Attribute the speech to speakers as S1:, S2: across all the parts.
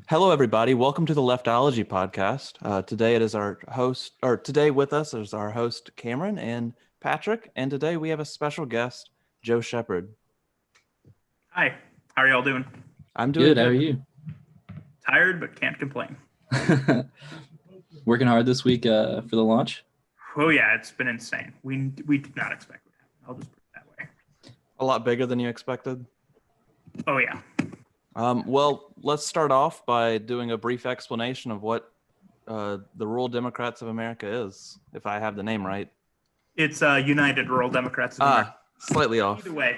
S1: Hello, everybody. Welcome to the Leftology podcast. Today it is our host, or today with us is our host Cameron and Patrick, and today we have a special guest, Joe Shephard.
S2: Hi, how are y'all doing?
S1: I'm doing
S3: Good. How are you?
S2: Tired, but can't complain.
S3: Working hard this week for the launch.
S2: Oh yeah, it's been insane. We did not expect it. I'll just put it that way.
S1: A lot bigger than you expected.
S2: Oh yeah.
S1: Well, let's start off by doing a brief explanation of what the Rural Democrats of America is, if I have the name right.
S2: It's United Rural Democrats of America.
S1: Slightly off.
S2: Either way,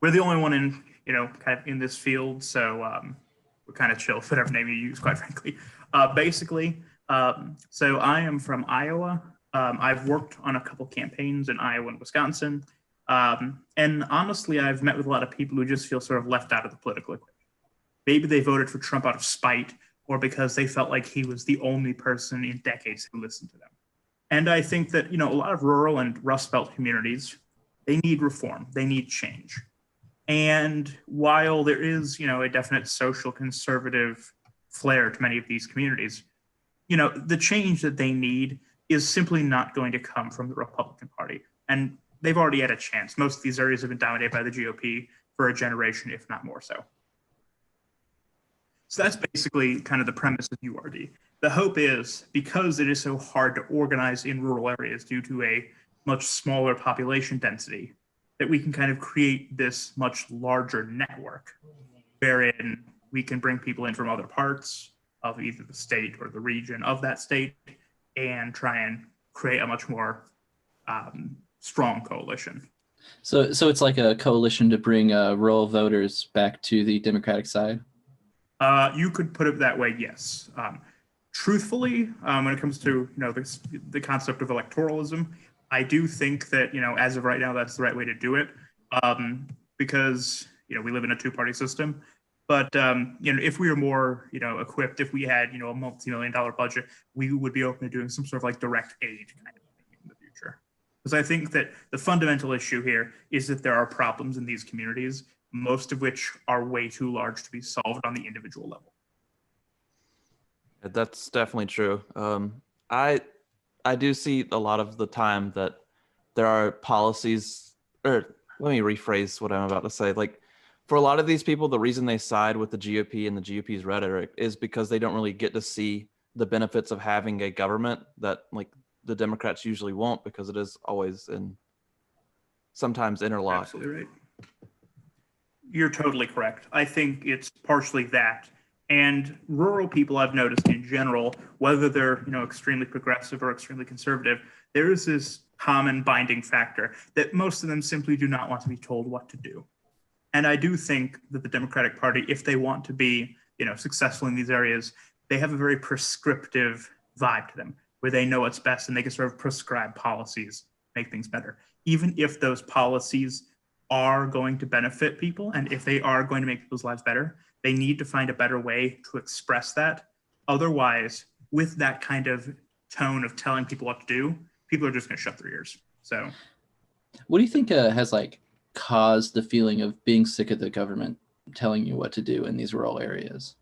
S2: we're the only one in kind of in this field, so we're kind of chill, whatever name you use, quite frankly. Basically, so I am from Iowa. I've worked on a couple campaigns in Iowa and Wisconsin. And honestly, I've met with a lot of people who just feel sort of left out of the political equation. Maybe they voted for Trump out of spite or because they felt like he was the only person in decades who listened to them. And I think that, a lot of rural and Rust Belt communities, they need reform. They need change. And while there is, a definite social conservative flair to many of these communities, the change that they need is simply not going to come from the Republican Party. And they've already had a chance. Most of these areas have been dominated by the GOP for a generation, if not more so. So that's basically kind of the premise of URD. The hope is, because it is so hard to organize in rural areas due to a much smaller population density, that we can kind of create this much larger network wherein we can bring people in from other parts of either the state or the region of that state and try and create a much more strong coalition.
S3: So it's like a coalition to bring rural voters back to the Democratic side?
S2: You could put it that way, yes. Truthfully, when it comes to the concept of electoralism, I do think that as of right now that's the right way to do it, because we live in a two-party system. But if we were more equipped, if we had a multi-million-dollar budget, we would be open to doing some sort of like direct aid kind of thing in the future. Because I think that the fundamental issue here is that there are problems in these communities, most of which are way too large to be solved on the individual level.
S1: That's definitely true. I do see a lot of the time that there are policies, or let me rephrase what I'm about to say. Like, for a lot of these people, the reason they side with the GOP and the GOP's rhetoric is because they don't really get to see the benefits of having a government that like the Democrats usually won't, because it is always sometimes interlocked.
S2: Absolutely right. You're totally correct. I think it's partially that. And rural people, I've noticed in general, whether they're extremely progressive or extremely conservative, there is this common binding factor that most of them simply do not want to be told what to do. And I do think that the Democratic Party, if they want to be successful in these areas, they have a very prescriptive vibe to them, where they know what's best and they can sort of prescribe policies, make things better. Even if those policies are going to benefit people and if they are going to make people's lives better, they need to find a better way to express that. Otherwise, with that kind of tone of telling people what to do, people are just going to shut their ears. So
S3: what do you think has caused the feeling of being sick of the government telling you what to do in these rural areas?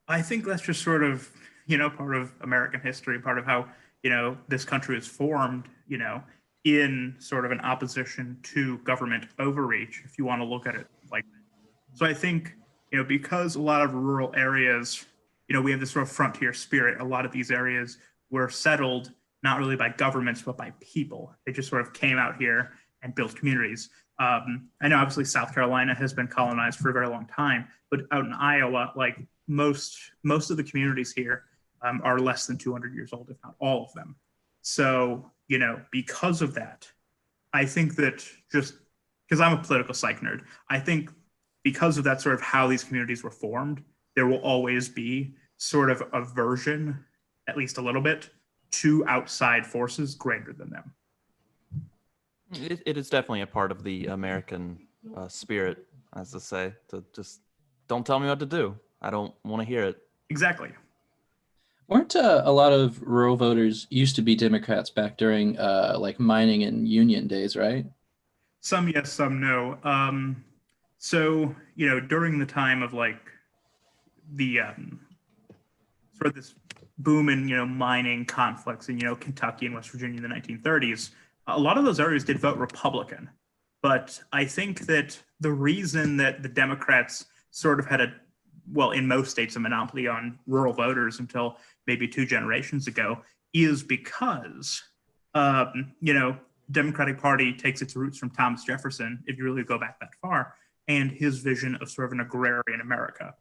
S2: I think that's just sort of, part of American history, part of how, this country was formed, in sort of an opposition to government overreach, if you want to look at it like that. So I think, because a lot of rural areas, we have this sort of frontier spirit, a lot of these areas were settled not really by governments, but by people. They just sort of came out here and built communities. I know obviously South Carolina has been colonized for a very long time, but out in Iowa, like most of the communities here are less than 200 years old, if not all of them. So, because of that, I think that just because I'm a political psych nerd, I think because of that sort of how these communities were formed, there will always be sort of aversion, at least a little bit, to outside forces greater than them.
S1: It is definitely a part of the American spirit, as to say, to just don't tell me what to do. I don't want to hear it.
S2: Exactly.
S3: Weren't a lot of rural voters used to be Democrats back during like mining and union days, right?
S2: Some yes, some no. So, during the time of like the sort of this boom in mining conflicts in Kentucky and West Virginia in the 1930s, a lot of those areas did vote Republican. But I think that the reason that the Democrats sort of had in most states, a monopoly on rural voters until maybe 2 generations ago is because, Democratic Party takes its roots from Thomas Jefferson, if you really go back that far, and his vision of sort of an agrarian America.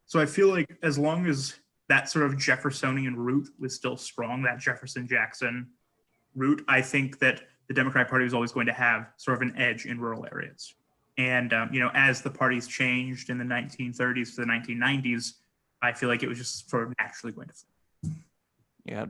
S2: So I feel like as long as that sort of Jeffersonian root was still strong, that Jefferson-Jackson root, I think that the Democratic Party was always going to have sort of an edge in rural areas. And, as the parties changed in the 1930s to the 1990s, I feel like it was just sort of naturally going to flip.
S1: Yeah.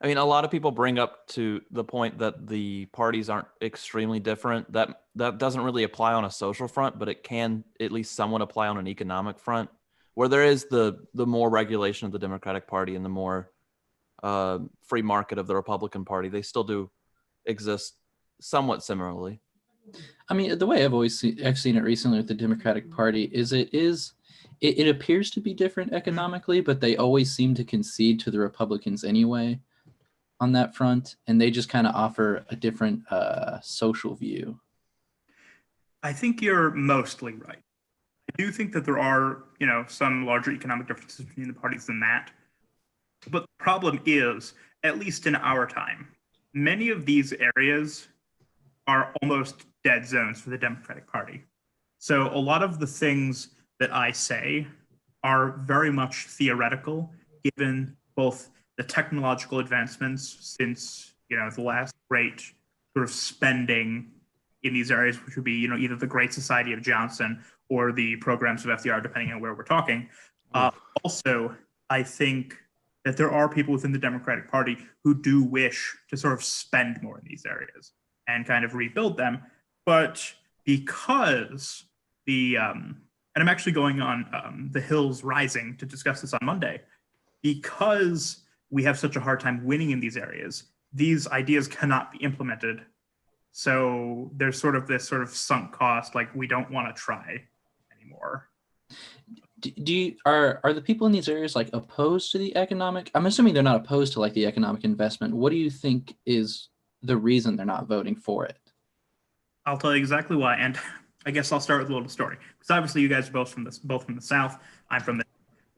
S1: I mean, a lot of people bring up to the point that the parties aren't extremely different. That doesn't really apply on a social front, but it can at least somewhat apply on an economic front, where there is the more regulation of the Democratic Party and the more free market of the Republican Party. They still do exist somewhat similarly.
S3: I mean, the way I've seen it recently with the Democratic Party is it appears to be different economically, but they always seem to concede to the Republicans anyway on that front, and they just kind of offer a different social view.
S2: I think you're mostly right. I do think that there are, some larger economic differences between the parties than that. But the problem is, at least in our time, many of these areas are almost dead zones for the Democratic Party. So a lot of the things that I say are very much theoretical, given both the technological advancements since, the last great sort of spending in these areas, which would be, either the Great Society of Johnson or the programs of FDR, depending on where we're talking. Also, I think that there are people within the Democratic Party who do wish to sort of spend more in these areas and kind of rebuild them. But because and I'm actually going on the Hills Rising to discuss this on Monday, because we have such a hard time winning in these areas, these ideas cannot be implemented. So there's sort of this sort of sunk cost, like we don't want to try anymore.
S3: Are the people in these areas like opposed to the economic? I'm assuming they're not opposed to like the economic investment. What do you think is the reason they're not voting for it?
S2: I'll tell you exactly why, and I guess I'll start with a little story, because obviously you guys are both from the South. I'm from the.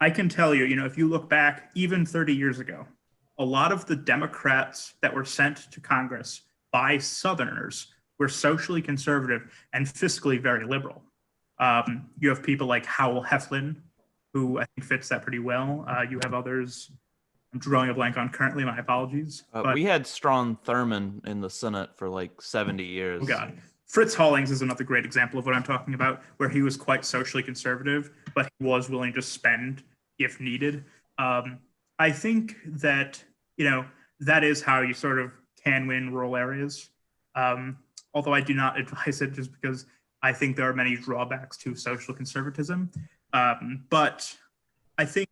S2: I can tell you, if you look back even 30 years ago, a lot of the Democrats that were sent to Congress by Southerners were socially conservative and fiscally very liberal. You have people like Howell Heflin, who I think fits that pretty well. You have others. I'm drawing a blank on currently. My apologies.
S1: We had Strom Thurmond in the Senate for like 70 years.
S2: Oh God. Fritz Hollings is another great example of what I'm talking about, where he was quite socially conservative, but he was willing to spend if needed. I think that, that is how you sort of can win rural areas. Although I do not advise it, just because I think there are many drawbacks to social conservatism. But I think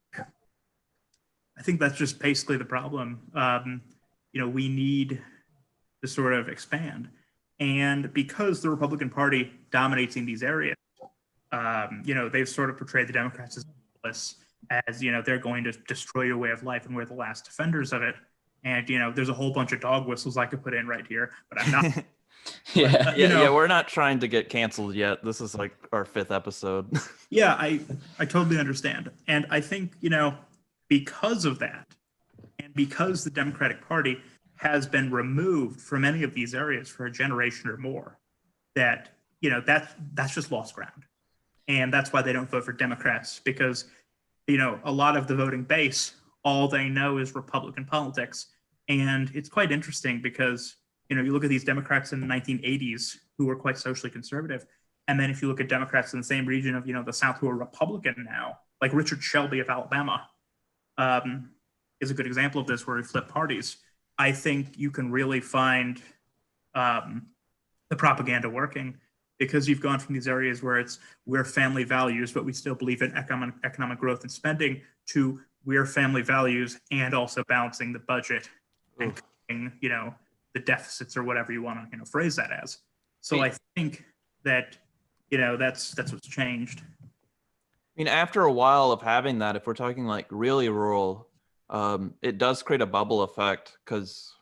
S2: that's just basically the problem. We need to sort of expand. And because the Republican Party dominates in these areas, they've sort of portrayed the Democrats as they're going to destroy your way of life and we're the last defenders of it. And, there's a whole bunch of dog whistles I could put in right here, but I'm not.
S1: Yeah, we're not trying to get canceled yet. This is like our 5th episode.
S2: Yeah, I totally understand. And I think, because of that, and because the Democratic Party has been removed from many of these areas for a generation or more, that, that's just lost ground. And that's why they don't vote for Democrats, because, a lot of the voting base, all they know is Republican politics. And it's quite interesting because, you look at these Democrats in the 1980s who were quite socially conservative. And then if you look at Democrats in the same region of, the South who are Republican now, like Richard Shelby of Alabama is a good example of this, where we flip parties. I think you can really find the propaganda working, because you've gone from these areas where we're family values, but we still believe in economic growth and spending, to we're family values and also balancing the budget and cutting, the deficits or whatever you want to, phrase that as. So I think that, that's what's changed.
S1: mean, after a while of having that, if we're talking like really rural, it does create a bubble effect because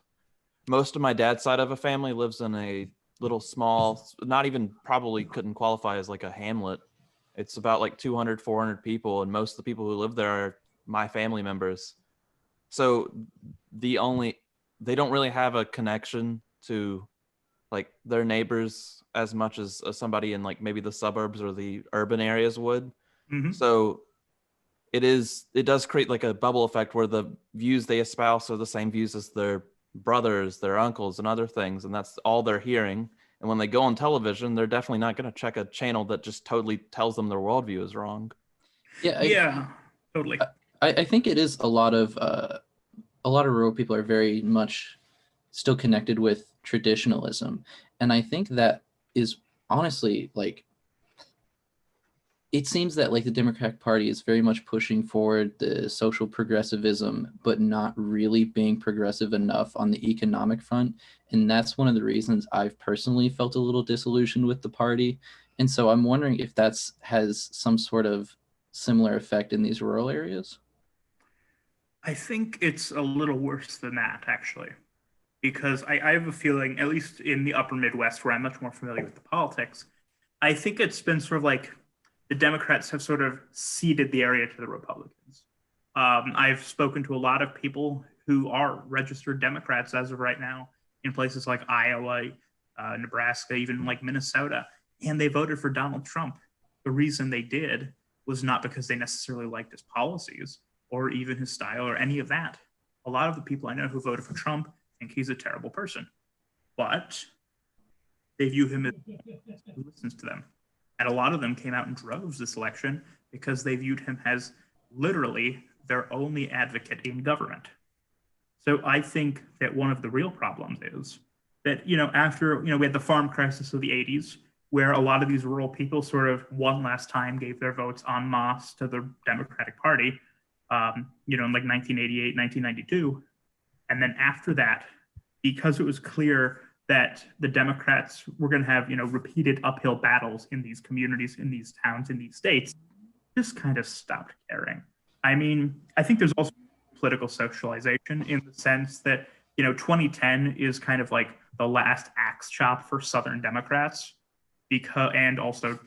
S1: most of my dad's side of a family lives in a little small, not even probably couldn't qualify as like a hamlet. It's about like 200, 400 people, and most of the people who live there are my family members. So the only, they don't really have a connection to like their neighbors as much as somebody in like maybe the suburbs or the urban areas would.
S2: Hmm.
S1: So it does create like a bubble effect where the views they espouse are the same views as their brothers, their uncles, and other things, and that's all they're hearing. And when they go on television, they're definitely not going to check a channel that just totally tells them their worldview is wrong.
S3: Yeah,
S2: Yeah, totally.
S3: I think it is a lot of rural people are very much still connected with traditionalism, and I think that is honestly like it seems that like the Democratic Party is very much pushing forward the social progressivism, but not really being progressive enough on the economic front. And that's one of the reasons I've personally felt a little disillusioned with the party. And so I'm wondering if that's has some sort of similar effect in these rural areas.
S2: I think it's a little worse than that, actually, because I have a feeling, at least in the upper Midwest, where I'm much more familiar with the politics, I think it's been sort of like the Democrats have sort of ceded the area to the Republicans. I've spoken to a lot of people who are registered Democrats as of right now in places like Iowa, Nebraska, even like Minnesota, and they voted for Donald Trump. The reason they did was not because they necessarily liked his policies or even his style or any of that. A lot of the people I know who voted for Trump think he's a terrible person, but they view him as who listens to them. And a lot of them came out in droves this election because they viewed him as literally their only advocate in government. So I think that one of the real problems is that, after, we had the farm crisis of the 80s, where a lot of these rural people sort of one last time gave their votes en masse to the Democratic Party, in like 1988, 1992. And then after that, because it was clear that the Democrats were going to have, repeated uphill battles in these communities, in these towns, in these states, just kind of stopped caring. I mean, I think there's also political socialization in the sense that, 2010 is kind of like the last axe chop for Southern Democrats, because, and also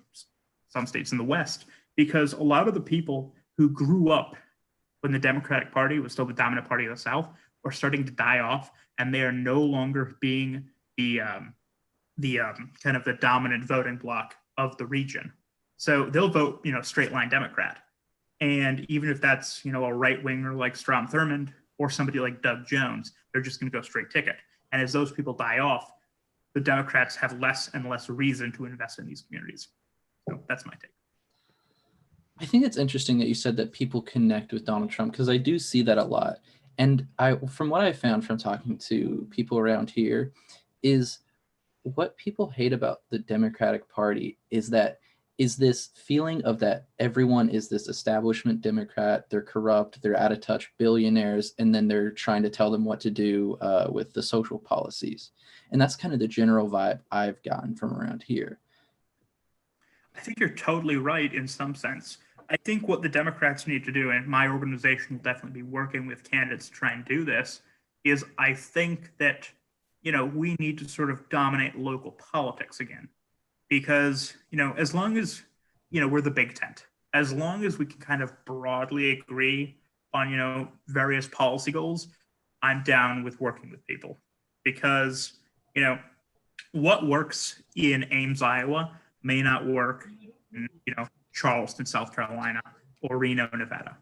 S2: some states in the West, because a lot of the people who grew up when the Democratic Party was still the dominant party of the South are starting to die off, and they are no longer being the kind of the dominant voting bloc of the region. So they'll vote, straight line Democrat. And even if that's, a right winger like Strom Thurmond or somebody like Doug Jones, they're just going to go straight ticket. And as those people die off, the Democrats have less and less reason to invest in these communities. So that's my take.
S3: I think it's interesting that you said that people connect with Donald Trump because I do see that a lot. And from what I found from talking to people around here, is what people hate about the Democratic Party is this feeling of that everyone is this establishment Democrat, they're corrupt, they're out of touch billionaires, and then they're trying to tell them what to do with the social policies. And that's kind of the general vibe I've gotten from around here.
S2: I think you're totally right in some sense. I think what the Democrats need to do, and my organization will definitely be working with candidates to try and do this, is I think that, we need to sort of dominate local politics again. Because, as long as, we're the big tent, as long as we can kind of broadly agree on, various policy goals, I'm down with working with people. Because, what works in Ames, Iowa may not work in, Charleston, South Carolina, or Reno, Nevada.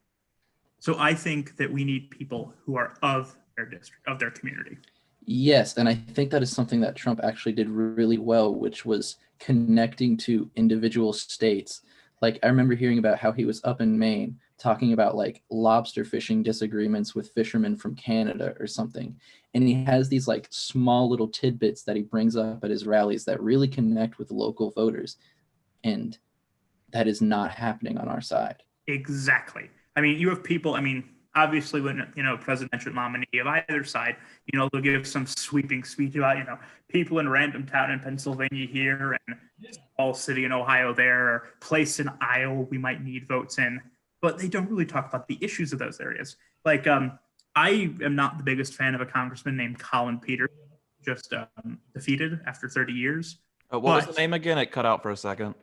S2: So I think that we need people who are of their district, of their community.
S3: Yes, and I think that is something that Trump actually did really well, which was connecting to individual states. Like I remember hearing about how he was up in Maine talking about like lobster fishing disagreements with fishermen from Canada or something. And he has these like small little tidbits that he brings up at his rallies that really connect with local voters. And that is not happening on our side.
S2: Exactly. I mean, you have people, obviously when, presidential nominee of either side, they'll give some sweeping speech about, people in random town in Pennsylvania here and small city in Ohio there, or place in Iowa we might need votes in. But they don't really talk about the issues of those areas. Like, I am not the biggest fan of a congressman named Colin Peters, just defeated after 30 years.
S1: What was the name again? It cut out for a second.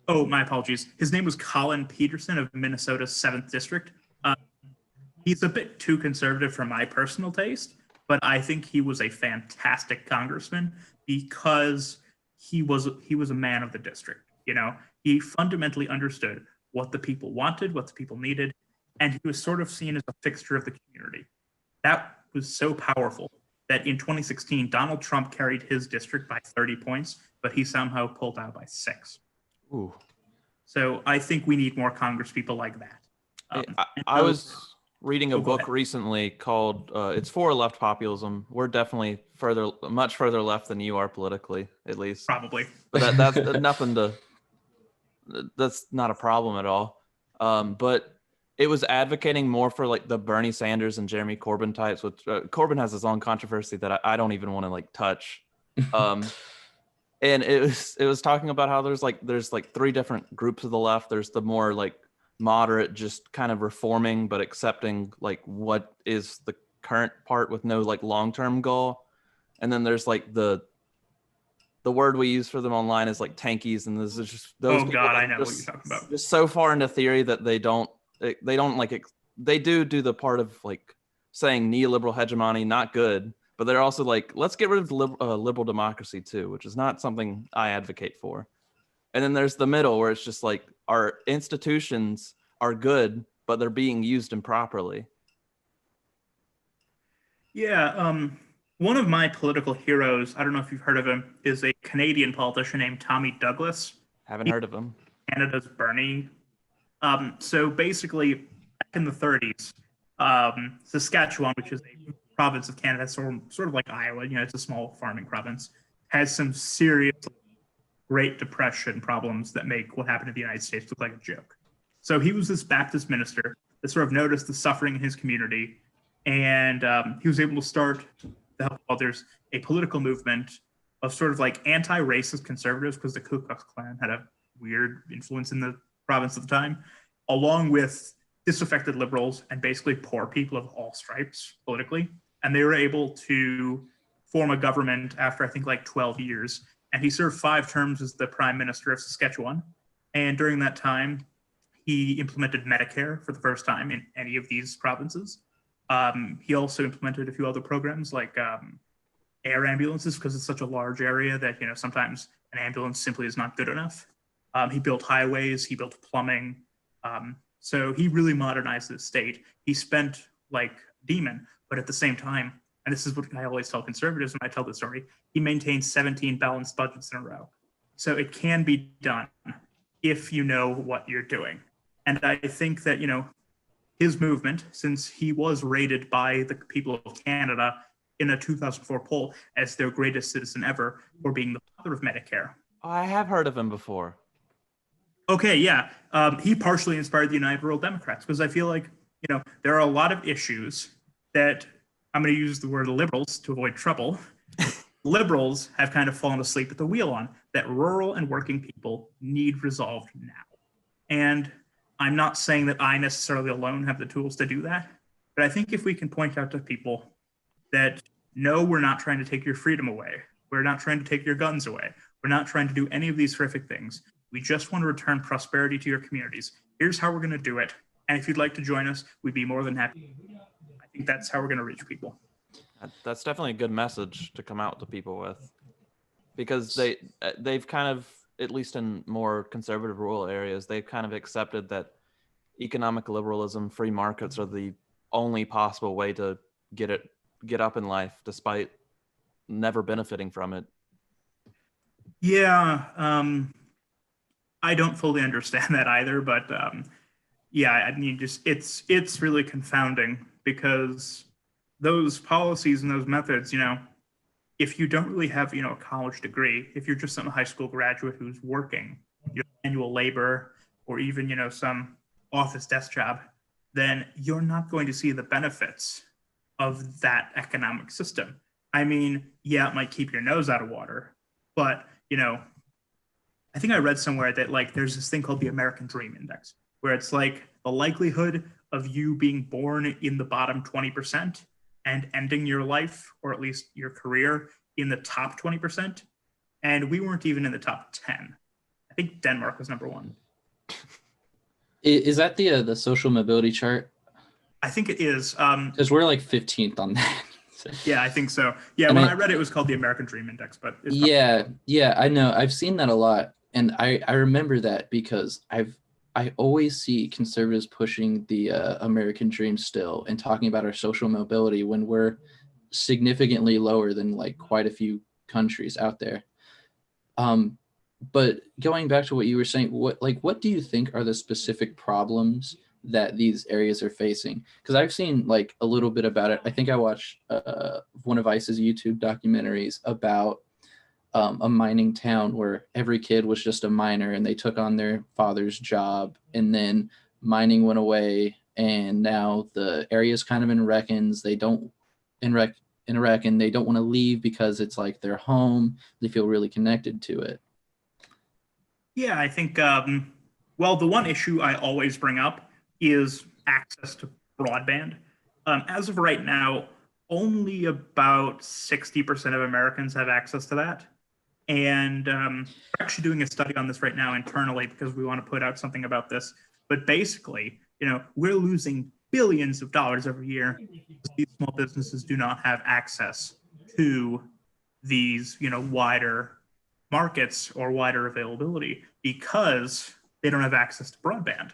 S2: Oh, my apologies. His name was Colin Peterson of Minnesota's 7th District. He's a bit too conservative for my personal taste, but I think he was a fantastic congressman because he was a man of the district. He fundamentally understood what the people wanted, what the people needed, and he was sort of seen as a fixture of the community. That was so powerful that in 2016, Donald Trump carried his district by 30 points, but he somehow pulled out by 6.
S1: Ooh.
S2: So I think we need more congresspeople like that.
S1: I was reading a book recently called it's for left populism. We're definitely much further left than you are politically, at least.
S2: Probably.
S1: But that's nothing to. That's not a problem at all. But it was advocating more for like the Bernie Sanders and Jeremy Corbyn types, which Corbyn has his own controversy that I don't even want to like touch. And it was talking about how there's like 3 different groups of the left. There's the more like moderate, just kind of reforming but accepting like what is the current part with no like long-term goal. And then there's like the word we use for them online is like tankies, and this is just those.
S2: Oh God, I know what you're talking about.
S1: Just so far into theory that they don't like they do the part of like saying neoliberal hegemony not good, but they're also like, let's get rid of liberal democracy too, which is not something I advocate for. And then there's the middle where it's just like our institutions are good, but they're being used improperly.
S2: Yeah, one of my political heroes, I don't know if you've heard of him, is a Canadian politician named Tommy Douglas.
S1: Haven't heard of him.
S2: Canada's Bernie. So basically, back in the 30s, Saskatchewan, which is a province of Canada, sort of like Iowa, it's a small farming province, has some serious Great Depression problems that make what happened in the United States look like a joke. So he was this Baptist minister that sort of noticed the suffering in his community, and he was able to start, to help others, a political movement of sort of like anti-racist conservatives, because the Ku Klux Klan had a weird influence in the province at the time, along with disaffected liberals and basically poor people of all stripes politically. And they were able to form a government after, I think, like 12 years. And he served 5 terms as the prime minister of Saskatchewan. And during that time, he implemented Medicare for the first time in any of these provinces. He also implemented a few other programs like air ambulances, because it's such a large area that sometimes an ambulance simply is not good enough. He built highways, he built plumbing. So he really modernized the state. He spent like demon, but at the same time, and this is what I always tell conservatives when I tell this story, he maintained 17 balanced budgets in a row. So it can be done if you know what you're doing. And I think that, his movement, since he was rated by the people of Canada in a 2004 poll as their greatest citizen ever for being the father of Medicare.
S1: I have heard of him before.
S2: Okay, yeah. He partially inspired the United Rural Democrats, because I feel like, there are a lot of issues that, I'm going to use the word liberals to avoid trouble, liberals have kind of fallen asleep at the wheel on, that rural and working people need resolved now. And I'm not saying that I necessarily alone have the tools to do that, but I think if we can point out to people that, no, we're not trying to take your freedom away. We're not trying to take your guns away. We're not trying to do any of these horrific things. We just want to return prosperity to your communities. Here's how we're going to do it. And if you'd like to join us, we'd be more than happy. I think that's how we're going to reach people.
S1: That's definitely a good message to come out to people with, because they've kind of, at least in more conservative rural areas, they've kind of accepted that economic liberalism, free markets are the only possible way to get up in life, despite never benefiting from it.
S2: Yeah, I don't fully understand that either, but yeah, I mean, just it's really confounding, because those policies and those methods, if you don't really have, a college degree, if you're just some high school graduate who's working, annual labor, or even, some office desk job, then you're not going to see the benefits of that economic system. I mean, yeah, it might keep your nose out of water, but I think I read somewhere that like there's this thing called the American Dream Index, where it's like the likelihood of you being born in the bottom 20% and ending your life, or at least your career, in the top 20%. And we weren't even in the top 10. I think Denmark was number one.
S3: Is that the social mobility chart?
S2: I think it is.
S3: Because we're like 15th on that.
S2: Yeah, I think so. Yeah,
S3: and
S2: when I read it was called the American Dream Index, but it's
S3: yeah, I know. I've seen that a lot. And I remember that because I always see conservatives pushing the American dream still and talking about our social mobility when we're significantly lower than like quite a few countries out there. But going back to what you were saying, what do you think are the specific problems that these areas are facing? Because I've seen like a little bit about it. I think I watched one of ICE's YouTube documentaries about a mining town where every kid was just a miner and they took on their father's job, and then mining went away, and now the area's kind of in wreckins. They don't in wreck and they don't want to leave because it's like their home. They feel really connected to it.
S2: Yeah, I think, well, the one issue I always bring up is access to broadband. As of right now, only about 60% of Americans have access to that. And we're actually doing a study on this right now internally because we want to put out something about this. But basically, we're losing billions of dollars every year because these small businesses do not have access to these, wider markets or wider availability because they don't have access to broadband.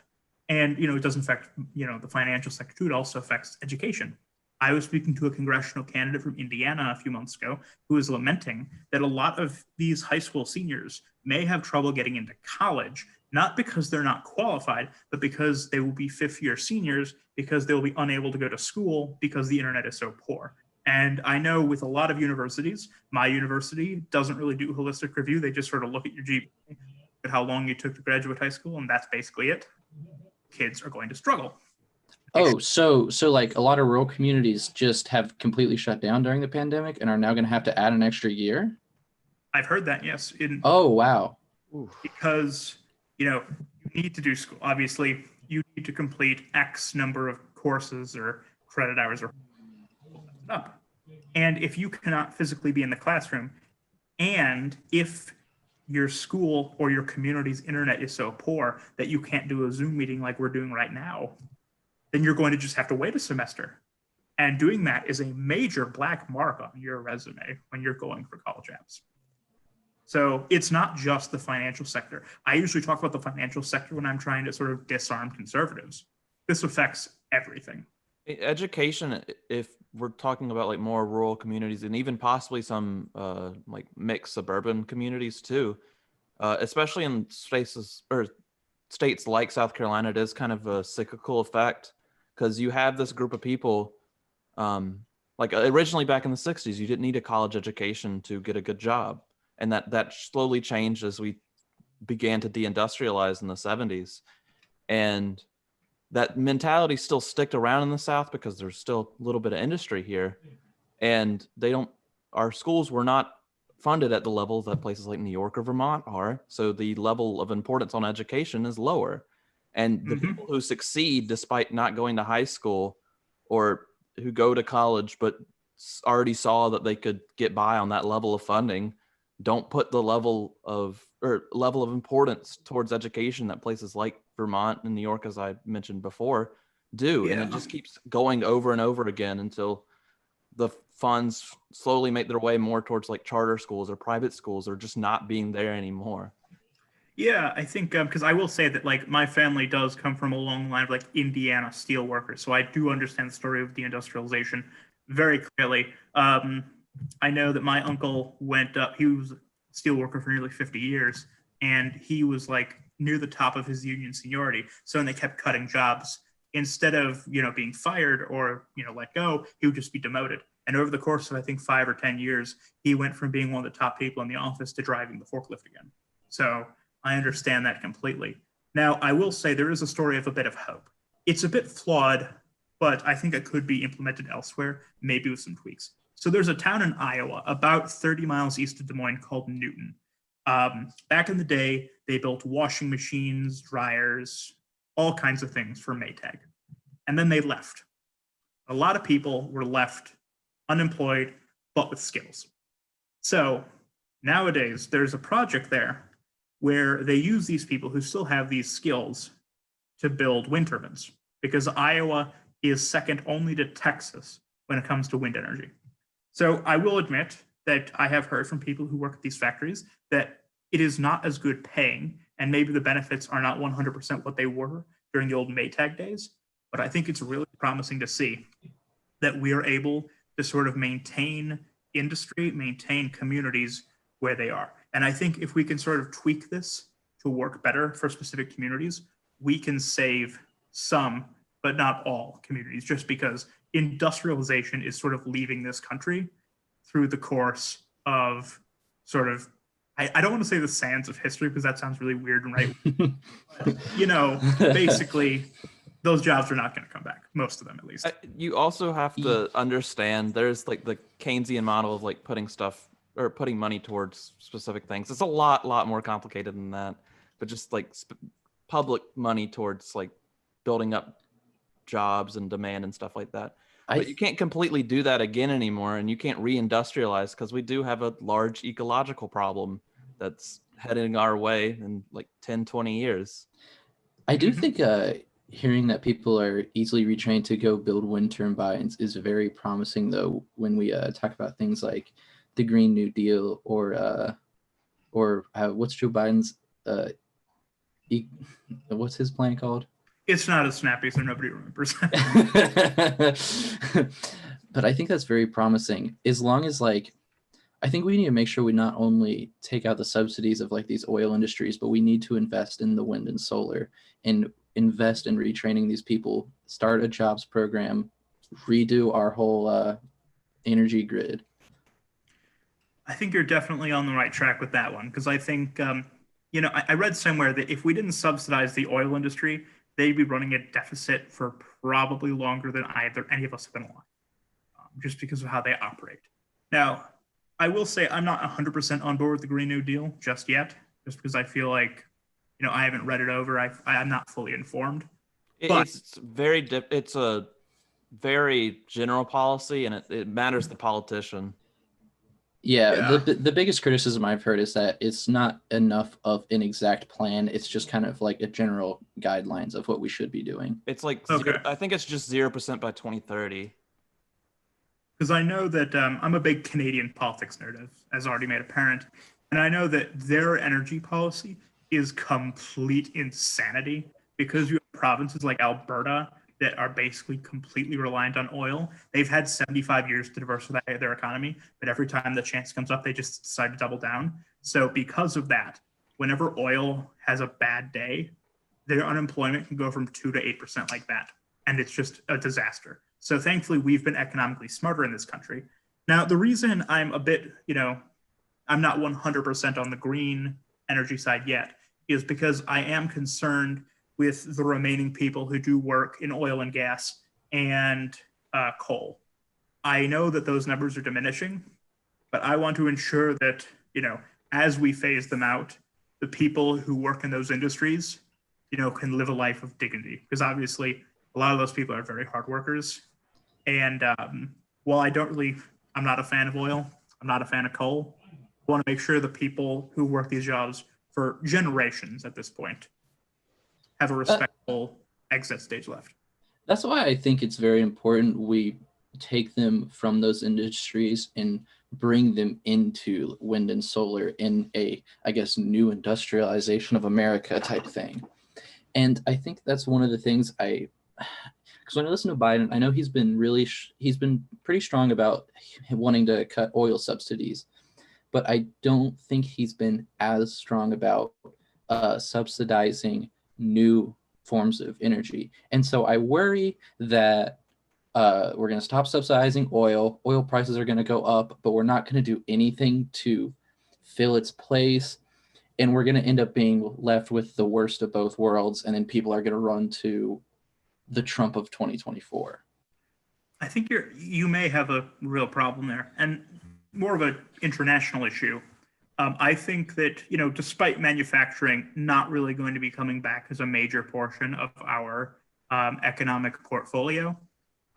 S2: And, it doesn't affect, the financial sector too. It also affects education. I was speaking to a congressional candidate from Indiana a few months ago who was lamenting that a lot of these high school seniors may have trouble getting into college, not because they're not qualified, but because they will be fifth-year seniors because they will be unable to go to school because the internet is so poor. And I know with a lot of universities, my university doesn't really do holistic review. They just sort of look at your GPA, at how long you took to graduate high school, and that's basically it. Kids are going to struggle.
S3: Oh, so like a lot of rural communities just have completely shut down during the pandemic and are now going to have to add an extra year?
S2: I've heard that, yes.
S3: Oh, wow.
S2: Because, you need to do school. Obviously, you need to complete X number of courses or credit hours or up. And if you cannot physically be in the classroom, and if your school or your community's internet is so poor that you can't do a Zoom meeting like we're doing right now, then you're going to just have to wait a semester. And doing that is a major black mark on your resume when you're going for college apps. So it's not just the financial sector. I usually talk about the financial sector when I'm trying to sort of disarm conservatives. This affects everything.
S1: Education, if we're talking about like more rural communities and even possibly some like mixed suburban communities too, especially in spaces or states like South Carolina, it is kind of a cyclical effect because you have this group of people, like originally back in the 60s, you didn't need a college education to get a good job. And that slowly changed as we began to deindustrialize in the 70s. And that mentality still sticked around in the South because there's still a little bit of industry here. And our schools were not funded at the level that places like New York or Vermont are. So the level of importance on education is lower. And the people who succeed despite not going to high school or who go to college but already saw that they could get by on that level of funding don't put the level of importance towards education that places like Vermont and New York, as I mentioned before, do. Yeah. And it just keeps going over and over again until the funds slowly make their way more towards like charter schools or private schools or just not being there anymore.
S2: Yeah, I think because I will say that like my family does come from a long line of like Indiana steel workers, so I do understand the story of deindustrialization very clearly. I know that my uncle went up, he was a steel worker for nearly 50 years, and he was like near the top of his union seniority. So when they kept cutting jobs, instead of, being fired or, let go, he would just be demoted. And over the course of, I think, 5 or 10 years, he went from being one of the top people in the office to driving the forklift again. So I understand that completely. Now, I will say there is a story of a bit of hope. it's a bit flawed, but I think it could be implemented elsewhere, maybe with some tweaks. So there's a town in Iowa about 30 miles east of Des Moines called Newton. Back in the day, they built washing machines, dryers, all kinds of things for Maytag. And then they left. A lot of people were left unemployed, but with skills. So nowadays, there's a project there where they use these people who still have these skills to build wind turbines, because Iowa is second only to Texas when it comes to wind energy. So I will admit that I have heard from people who work at these factories that it is not as good paying, and maybe the benefits are not 100% what they were during the old Maytag days. But I think it's really promising to see that we are able to sort of maintain industry, maintain communities where they are. And I think if we can sort of tweak this to work better for specific communities, we can save some, but not all communities, just because industrialization is sort of leaving this country through the course of sort of, I don't want to say the sands of history because that sounds really weird and right. But, you know, basically those jobs are not going to come back, most of them at least.
S1: You also have to understand there's like the Keynesian model of like putting stuff or putting money towards specific things. It's a lot more complicated than that, but just like public money towards like building up jobs and demand and stuff like that. But you can't completely do that again anymore, and you can't reindustrialize because we do have a large ecological problem that's heading our way in like 10, 20 years.
S3: I do think hearing that people are easily retrained to go build wind turbines is very promising, though, when we talk about things like the Green New Deal or what's Joe Biden's what's his plan called?
S2: It's not as snappy, so nobody remembers.
S3: But I think that's very promising. As long as like, I think we need to make sure we not only take out the subsidies of like these oil industries, but we need to invest in the wind and solar and invest in retraining these people, start a jobs program, redo our whole energy grid.
S2: I think you're definitely on the right track with that one, because I think, you know, I read somewhere that if we didn't subsidize the oil industry, they'd be running a deficit for probably longer than either any of us have been alive, just because of how they operate. Now, I will say I'm not 100% on board with the Green New Deal just yet, just because I feel like, you know, I haven't read it over. I'm not fully informed.
S1: It's a very general policy, and it matters the politician.
S3: Yeah. The biggest criticism I've heard is that it's not enough of an exact plan. It's just kind of like a general guidelines of what we should be doing.
S1: It's like I think it's just 0% by 2030.
S2: Because I know that I'm a big Canadian politics nerd, as already made apparent, and I know that their energy policy is complete insanity, because you have provinces like Alberta that are basically completely reliant on oil. They've had 75 years to diversify their economy, but every time the chance comes up, they just decide to double down. So because of that, whenever oil has a bad day, their unemployment can go from 2 to 8% like that. And it's just a disaster. So thankfully, we've been economically smarter in this country. Now, the reason I'm a bit, you know, I'm not 100% on the green energy side yet is because I am concerned with the remaining people who do work in oil and gas and coal. I know that those numbers are diminishing, but I want to ensure that, you know, as we phase them out, the people who work in those industries, you know, can live a life of dignity. Because obviously, a lot of those people are very hard workers. And while I'm not a fan of oil, I'm not a fan of coal, I want to make sure the people who work these jobs for generations at this point have a respectable exit stage left.
S3: That's why I think it's very important we take them from those industries and bring them into wind and solar in a, I guess, new industrialization of America type thing. And I think that's one of the things because when I listen to Biden, I know he's been pretty strong about wanting to cut oil subsidies, but I don't think he's been as strong about subsidizing new forms of energy. And so I worry that we're going to stop subsidizing oil. Oil prices are going to go up, but we're not going to do anything to fill its place. And we're going to end up being left with the worst of both worlds. And then people are going to run to the Trump of 2024?
S2: I think you may have a real problem there, and more of an international issue. I think that, despite manufacturing not really going to be coming back as a major portion of our economic portfolio,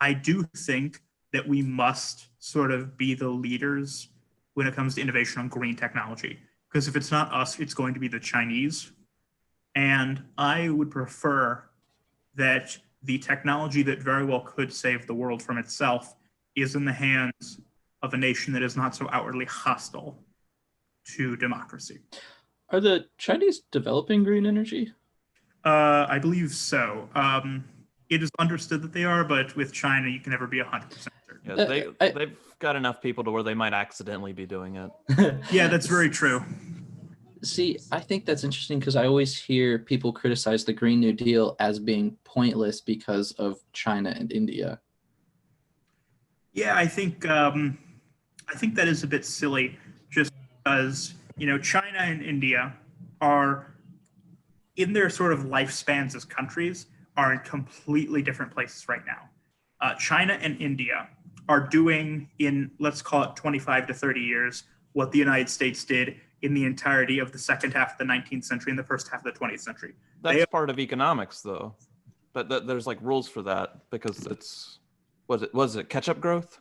S2: I do think that we must sort of be the leaders when it comes to innovation on green technology. Because if it's not us, it's going to be the Chinese. And I would prefer that the technology that very well could save the world from itself is in the hands of a nation that is not so outwardly hostile to democracy.
S3: Are the Chinese developing green energy?
S2: I believe so. It is understood that they are, but with China, you can never be 100% certain.
S1: Yeah, they've got enough people to where they might accidentally be doing it.
S2: Yeah, that's very true.
S3: See, I think that's interesting because I always hear people criticize the Green New Deal as being pointless because of China and India.
S2: Yeah, I think that is a bit silly, just because China and India are, in their sort of lifespans as countries, are in completely different places right now. China and India are doing, in let's call it 25 to 30 years, what the United States did in the entirety of the second half of the 19th century and the first half of the 20th century.
S1: That's part of economics, though. But there's like rules for that because it's was it catch-up growth?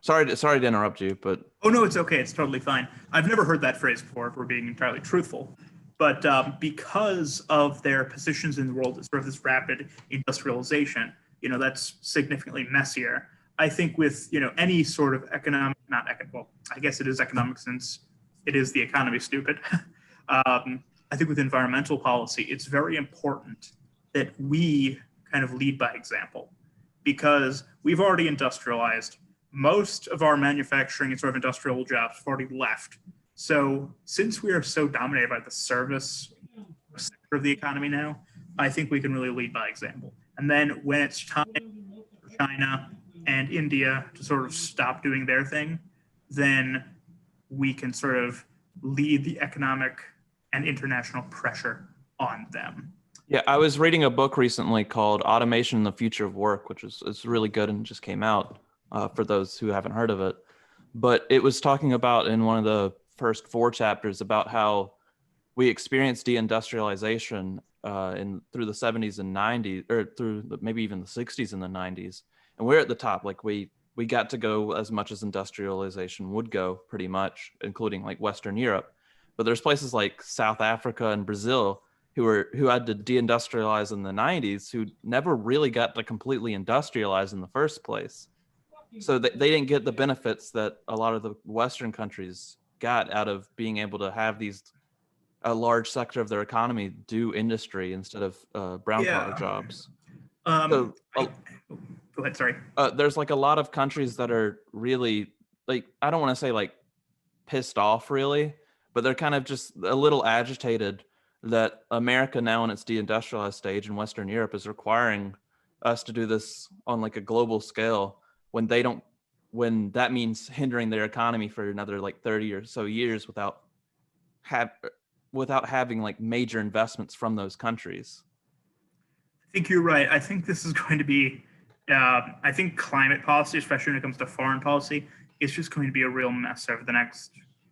S1: Sorry to interrupt you, but
S2: oh no, it's okay. It's totally fine. I've never heard that phrase before, if we're being entirely truthful. But because of their positions in the world as sort of this rapid industrialization, that's significantly messier. I think with any sort of economic, well, I guess it is economic since it is the economy, stupid. I think with environmental policy, it's very important that we kind of lead by example, because we've already industrialized. Most of our manufacturing and sort of industrial jobs have already left. So since we are so dominated by the service sector of the economy now, I think we can really lead by example. And then when it's time for China and India to sort of stop doing their thing, then we can sort of lead the economic and international pressure on them.
S1: yeah, I was reading a book recently called Automation and the Future of Work, which is really good and just came out for those who haven't heard of it. But it was talking about in one of the first 4 chapters about how we experienced deindustrialization through the 70s and 90s, or through maybe even the 60s and the 90s. And we're at the top. Like we got to go as much as industrialization would go, pretty much, including like Western Europe. But there's places like South Africa and Brazil who had to deindustrialize in the 90s, who never really got to completely industrialize in the first place. So they didn't get the benefits that a lot of the Western countries got out of being able to have a large sector of their economy do industry instead of brown collar jobs.
S2: Go ahead, sorry.
S1: There's like a lot of countries that are really, like, I don't want to say like pissed off really, but they're kind of just a little agitated that America now in its deindustrialized stage in Western Europe is requiring us to do this on like a global scale when that means hindering their economy for another like 30 or so years without having like major investments from those countries.
S2: I think you're right. I think this is going to be, I think climate policy, especially when it comes to foreign policy, is just going to be a real mess over the next,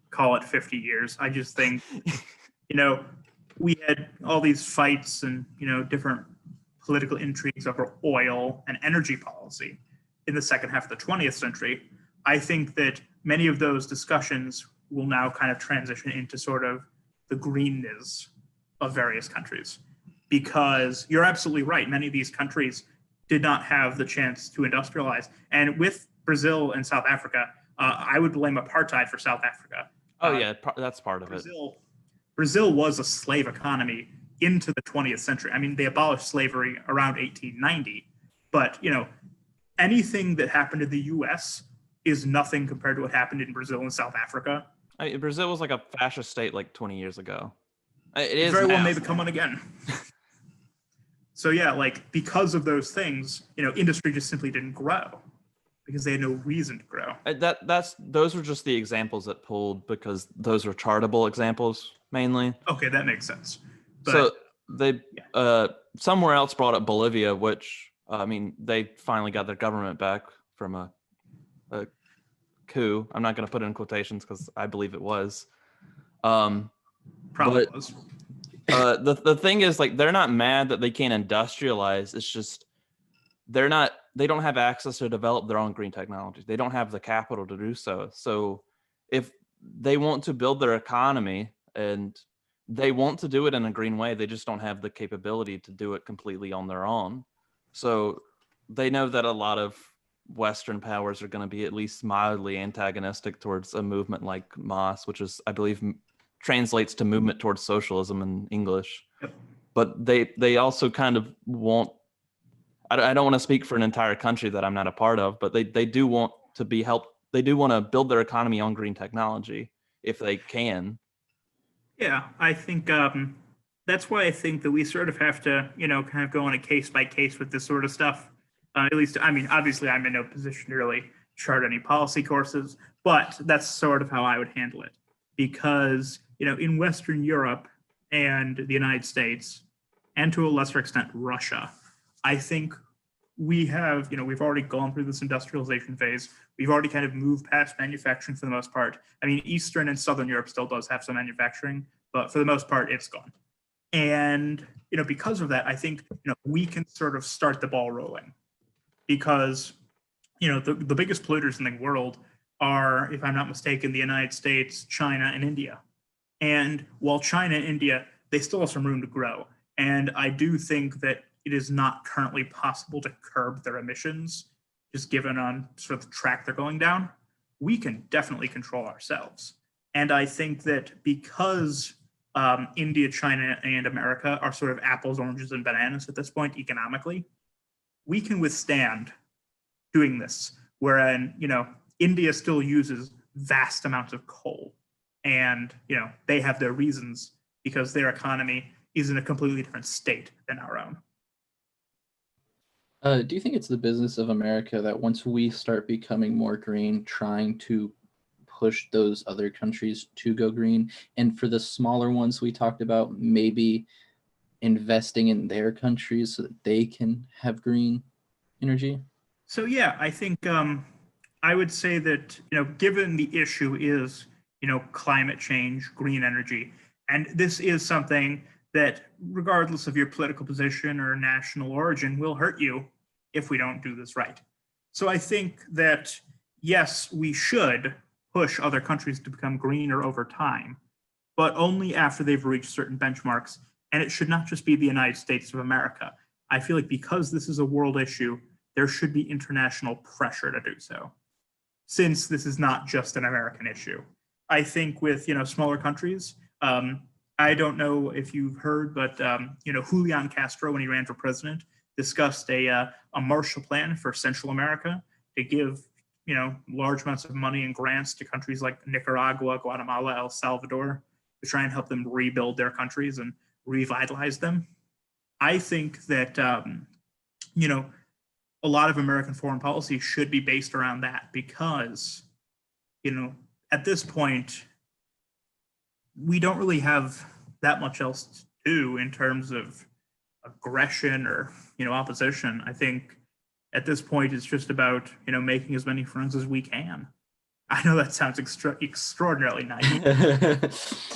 S2: call it 50 years. I just think, we had all these fights and, different political intrigues over oil and energy policy in the second half of the 20th century. I think that many of those discussions will now kind of transition into sort of the greenness of various countries, because you're absolutely right. Many of these countries did not have the chance to industrialize. And with Brazil and South Africa, I would blame apartheid for South Africa.
S1: Oh yeah, that's part of it.
S2: Brazil was a slave economy into the 20th century. I mean, they abolished slavery around 1890, but anything that happened in the U.S. is nothing compared to what happened in Brazil and South Africa.
S1: Brazil was like a fascist state like 20 years ago. It is
S2: very
S1: now.
S2: well may become one again. So yeah, like because of those things, industry just simply didn't grow because they had no reason to grow.
S1: Those were just the examples that pulled because those are chartable examples mainly.
S2: Okay, that makes sense. But
S1: they somewhere else brought up Bolivia, which I mean, they finally got their government back from a coup. I'm not going to put it in quotations because I believe it was.
S2: Probably
S1: but,
S2: was.
S1: The thing is, like, they're not mad that they can't industrialize. It's just they don't have access to develop their own green technologies. They don't have the capital to do so. So if they want to build their economy and they want to do it in a green way, they just don't have the capability to do it completely on their own. So they know that a lot of Western powers are going to be at least mildly antagonistic towards a movement like MOS, which is, I believe, translates to movement towards socialism in English.
S2: Yep.
S1: But they also kind of want, I don't want to speak for an entire country that I'm not a part of, but they do want to be helped. They do want to build their economy on green technology if they can.
S2: Yeah, I think that's why I think that we sort of have to, kind of go on a case by case with this sort of stuff. At least, I mean, obviously, I'm in no position to really chart any policy courses, but that's sort of how I would handle it. Because, in Western Europe and the United States, and to a lesser extent, Russia, I think we have, we've already gone through this industrialization phase. We've already kind of moved past manufacturing for the most part. I mean, Eastern and Southern Europe still does have some manufacturing, but for the most part, it's gone. And, because of that, I think, we can sort of start the ball rolling. Because, the biggest polluters in the world are, if I'm not mistaken, the United States, China, and India. And while China and India, they still have some room to grow. And I do think that it is not currently possible to curb their emissions, just given on sort of the track they're going down. We can definitely control ourselves. And I think that because India, China, and America are sort of apples, oranges, and bananas at this point economically, we can withstand doing this. Whereas, India still uses vast amounts of coal. And, they have their reasons because their economy is in a completely different state than our own.
S3: Do you think it's the business of America that once we start becoming more green, trying to push those other countries to go green? And for the smaller ones we talked about, maybe investing in their countries so that they can have green energy?
S2: So, yeah, I think I would say that, given the issue is, climate change, green energy, and this is something that, regardless of your political position or national origin, will hurt you if we don't do this right. So I think that, yes, we should push other countries to become greener over time, but only after they've reached certain benchmarks. And it should not just be the United States of America. I feel like because this is a world issue, there should be international pressure to do so, since this is not just an American issue. I think with, smaller countries, I don't know if you've heard, but Julian Castro, when he ran for president, discussed a Marshall Plan for Central America to give large amounts of money and grants to countries like Nicaragua, Guatemala, El Salvador to try and help them rebuild their countries and revitalize them. I think that a lot of American foreign policy should be based around that because at this point, we don't really have that much else to do in terms of aggression or, opposition. I think at this point, it's just about, making as many friends as we can. I know that sounds extraordinarily naive.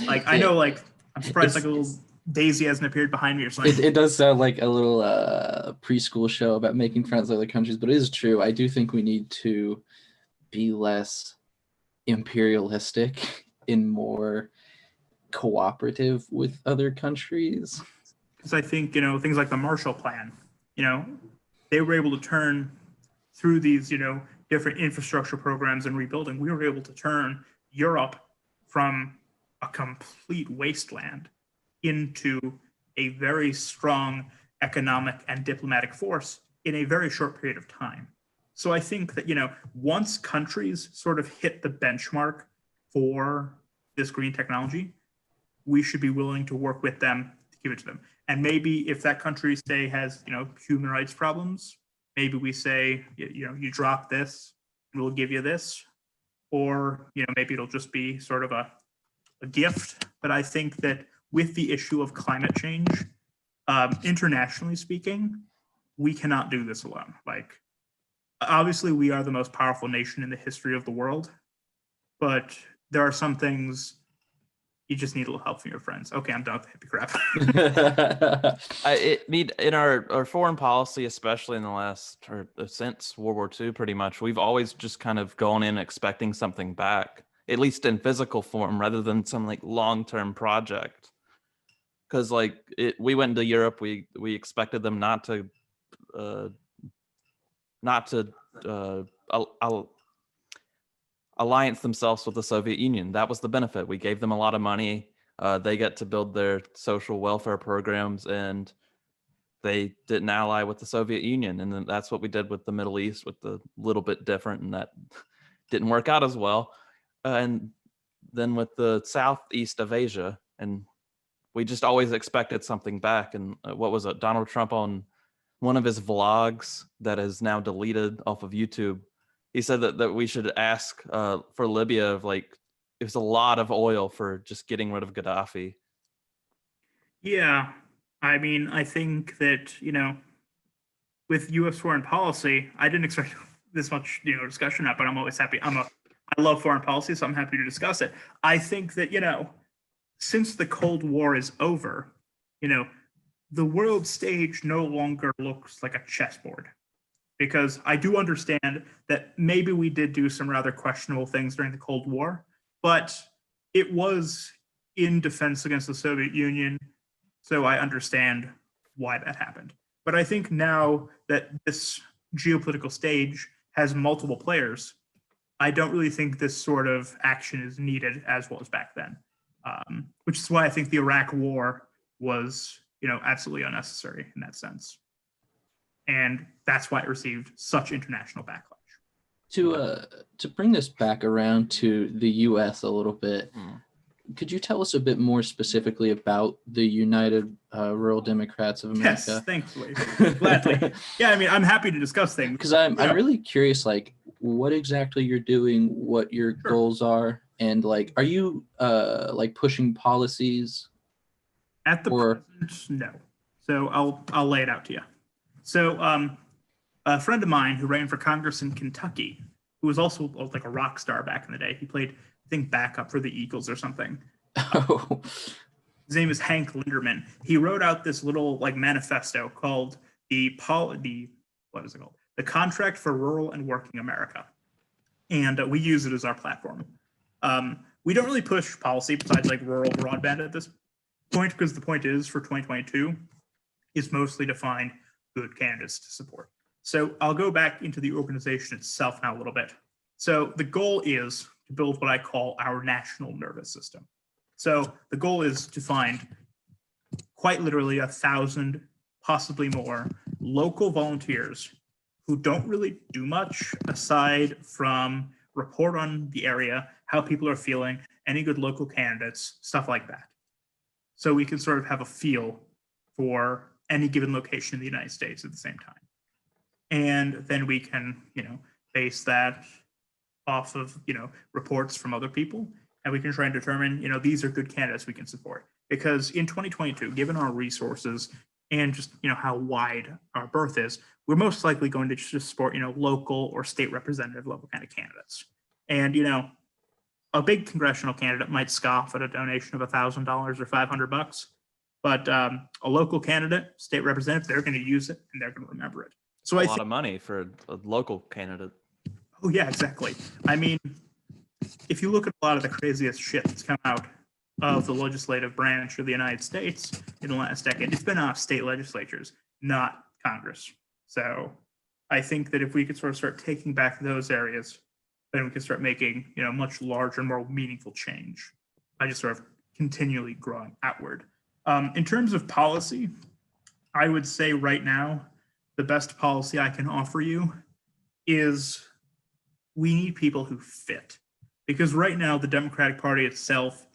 S2: I know, I'm surprised, a little Daisy hasn't appeared behind me or something.
S3: It does sound like a little preschool show about making friends with other countries, but it is true. I do think we need to be less imperialistic and more cooperative with other countries.
S2: Because I think, things like the Marshall Plan, they were able to turn through these, different infrastructure programs and rebuilding. We were able to turn Europe from a complete wasteland into a very strong economic and diplomatic force in a very short period of time. So I think that, once countries sort of hit the benchmark for this green technology, we should be willing to work with them to give it to them. And maybe if that country, say, has, human rights problems, maybe we say, you drop this, and we'll give you this. Or, maybe it'll just be sort of a gift. But I think that with the issue of climate change, Internationally speaking, we cannot do this alone. Like, obviously, we are the most powerful nation in the history of the world, but there are some things you just need a little help from your friends. Okay, I'm done with the hippie crap.
S1: In our foreign policy, especially in the last or since World War II, pretty much, we've always just kind of gone in expecting something back, at least in physical form, rather than some like long-term project. Because like we went to Europe, we expected them not to uh, alliance themselves with the Soviet Union. That was the benefit. We gave them a lot of money. They get to build their social welfare programs, and they didn't ally with the Soviet Union. And then that's what we did with the Middle East, with the little bit different, and that didn't work out as well. And then with the southeast of Asia, and we just always expected something back. And what was it? Donald Trump, on one of his vlogs that is now deleted off of YouTube, he said that we should ask for Libya of like, it was a lot of oil for just getting rid of Gaddafi.
S2: Yeah, I mean, I think that, with U.S. foreign policy, I didn't expect this much, discussion up, but I'm always happy. I love foreign policy, so I'm happy to discuss it. I think that, since the Cold War is over, the world stage no longer looks like a chessboard. Because I do understand that maybe we did do some rather questionable things during the Cold War, but it was in defense against the Soviet Union, so I understand why that happened. But I think now that this geopolitical stage has multiple players, I don't really think this sort of action is needed as well as back then. Which is why I think the Iraq War was, absolutely unnecessary in that sense. And that's why it received such international backlash.
S3: To bring this back around to the U.S. a little bit, could you tell us a bit more specifically about the United Rural Democrats of America?
S2: Yes, thankfully, gladly. Yeah, I mean, I'm happy to discuss things.
S3: Because I'm really curious, like, what exactly you're doing, what your goals are, and like, are you like pushing policies?
S2: At the present, no. So I'll lay it out to you. So a friend of mine who ran for Congress in Kentucky, who was also like a rock star back in the day. He played, I think, backup for the Eagles or something.
S3: Oh.
S2: His name is Hank Linderman. He wrote out this little like manifesto called the Contract for Rural and Working America, and we use it as our platform. We don't really push policy besides like rural broadband at this point, because the point is for 2022 is mostly to find good candidates to support. So I'll go back into the organization itself now a little bit. So the goal is to build what I call our national nervous system. So the goal is to find quite literally 1,000, possibly more, local volunteers who don't really do much aside from report on the area, how people are feeling, any good local candidates, stuff like that. So we can sort of have a feel for any given location in the United States at the same time. And then we can, base that off of, reports from other people, and we can try and determine, these are good candidates we can support. Because in 2022, given our resources and just, how wide our berth is, we're most likely going to just support, local or state representative level kind of candidates. And, a big congressional candidate might scoff at a donation of $1,000 or $500, but a local candidate, state representative, they're going to use it and they're going to remember it. So
S1: a lot of money for a local candidate.
S2: Oh yeah, exactly. I mean, if you look at a lot of the craziest shit that's come out of the legislative branch of the United States in the last decade, it's been off state legislatures, not Congress. So I think that if we could sort of start taking back those areas, then we can start making, much larger, more meaningful change by just sort of continually growing outward. In terms of policy, I would say right now, the best policy I can offer you is we need people who fit. Because right now, the Democratic Party itself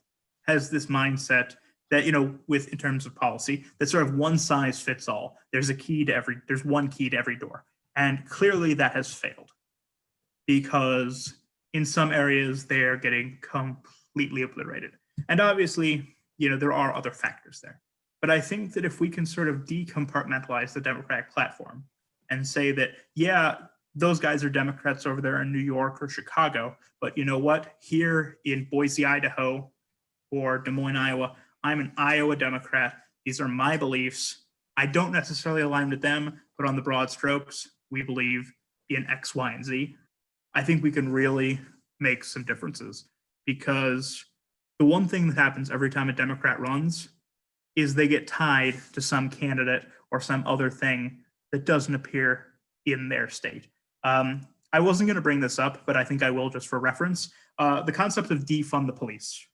S2: has this mindset that, in terms of policy, that sort of one size fits all. There's one key to every door. And clearly that has failed, because in some areas they're getting completely obliterated. And obviously, there are other factors there. But I think that if we can sort of decompartmentalize the Democratic platform and say that, yeah, those guys are Democrats over there in New York or Chicago, but you know what? Here in Boise, Idaho, or Des Moines, Iowa, I'm an Iowa Democrat. These are my beliefs. I don't necessarily align with them, but on the broad strokes, we believe in X, Y, and Z. I think we can really make some differences, because the one thing that happens every time a Democrat runs is they get tied to some candidate or some other thing that doesn't appear in their state. I wasn't going to bring this up, but I think I will just for reference. The concept of defund the police.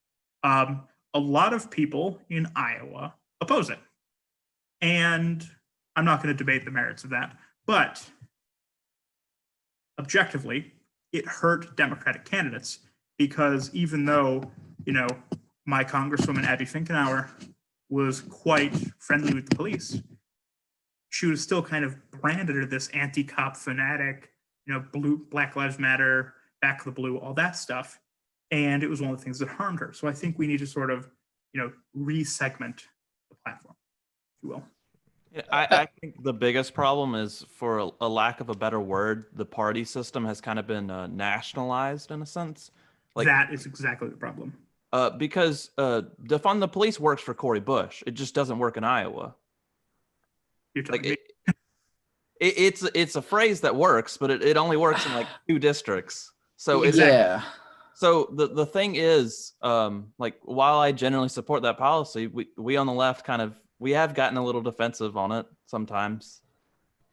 S2: A lot of people in Iowa oppose it. And I'm not going to debate the merits of that, but objectively, it hurt Democratic candidates, because even though, my Congresswoman Abby Finkenauer was quite friendly with the police, she was still kind of branded as this anti-cop fanatic, Black Lives Matter, Back the Blue, all that stuff. And it was one of the things that harmed her. So I think we need to sort of, re-segment the platform, if you will.
S1: Yeah, I think the biggest problem is, for a lack of a better word, the party system has kind of been nationalized in a sense.
S2: That is exactly the problem.
S1: Because defund the police works for Cory Bush. It just doesn't work in Iowa.
S2: You're telling me.
S1: It's a phrase that works, but it only works in like 2 districts. So
S3: Yeah.
S1: So the thing is, while I generally support that policy, we on the left we have gotten a little defensive on it sometimes.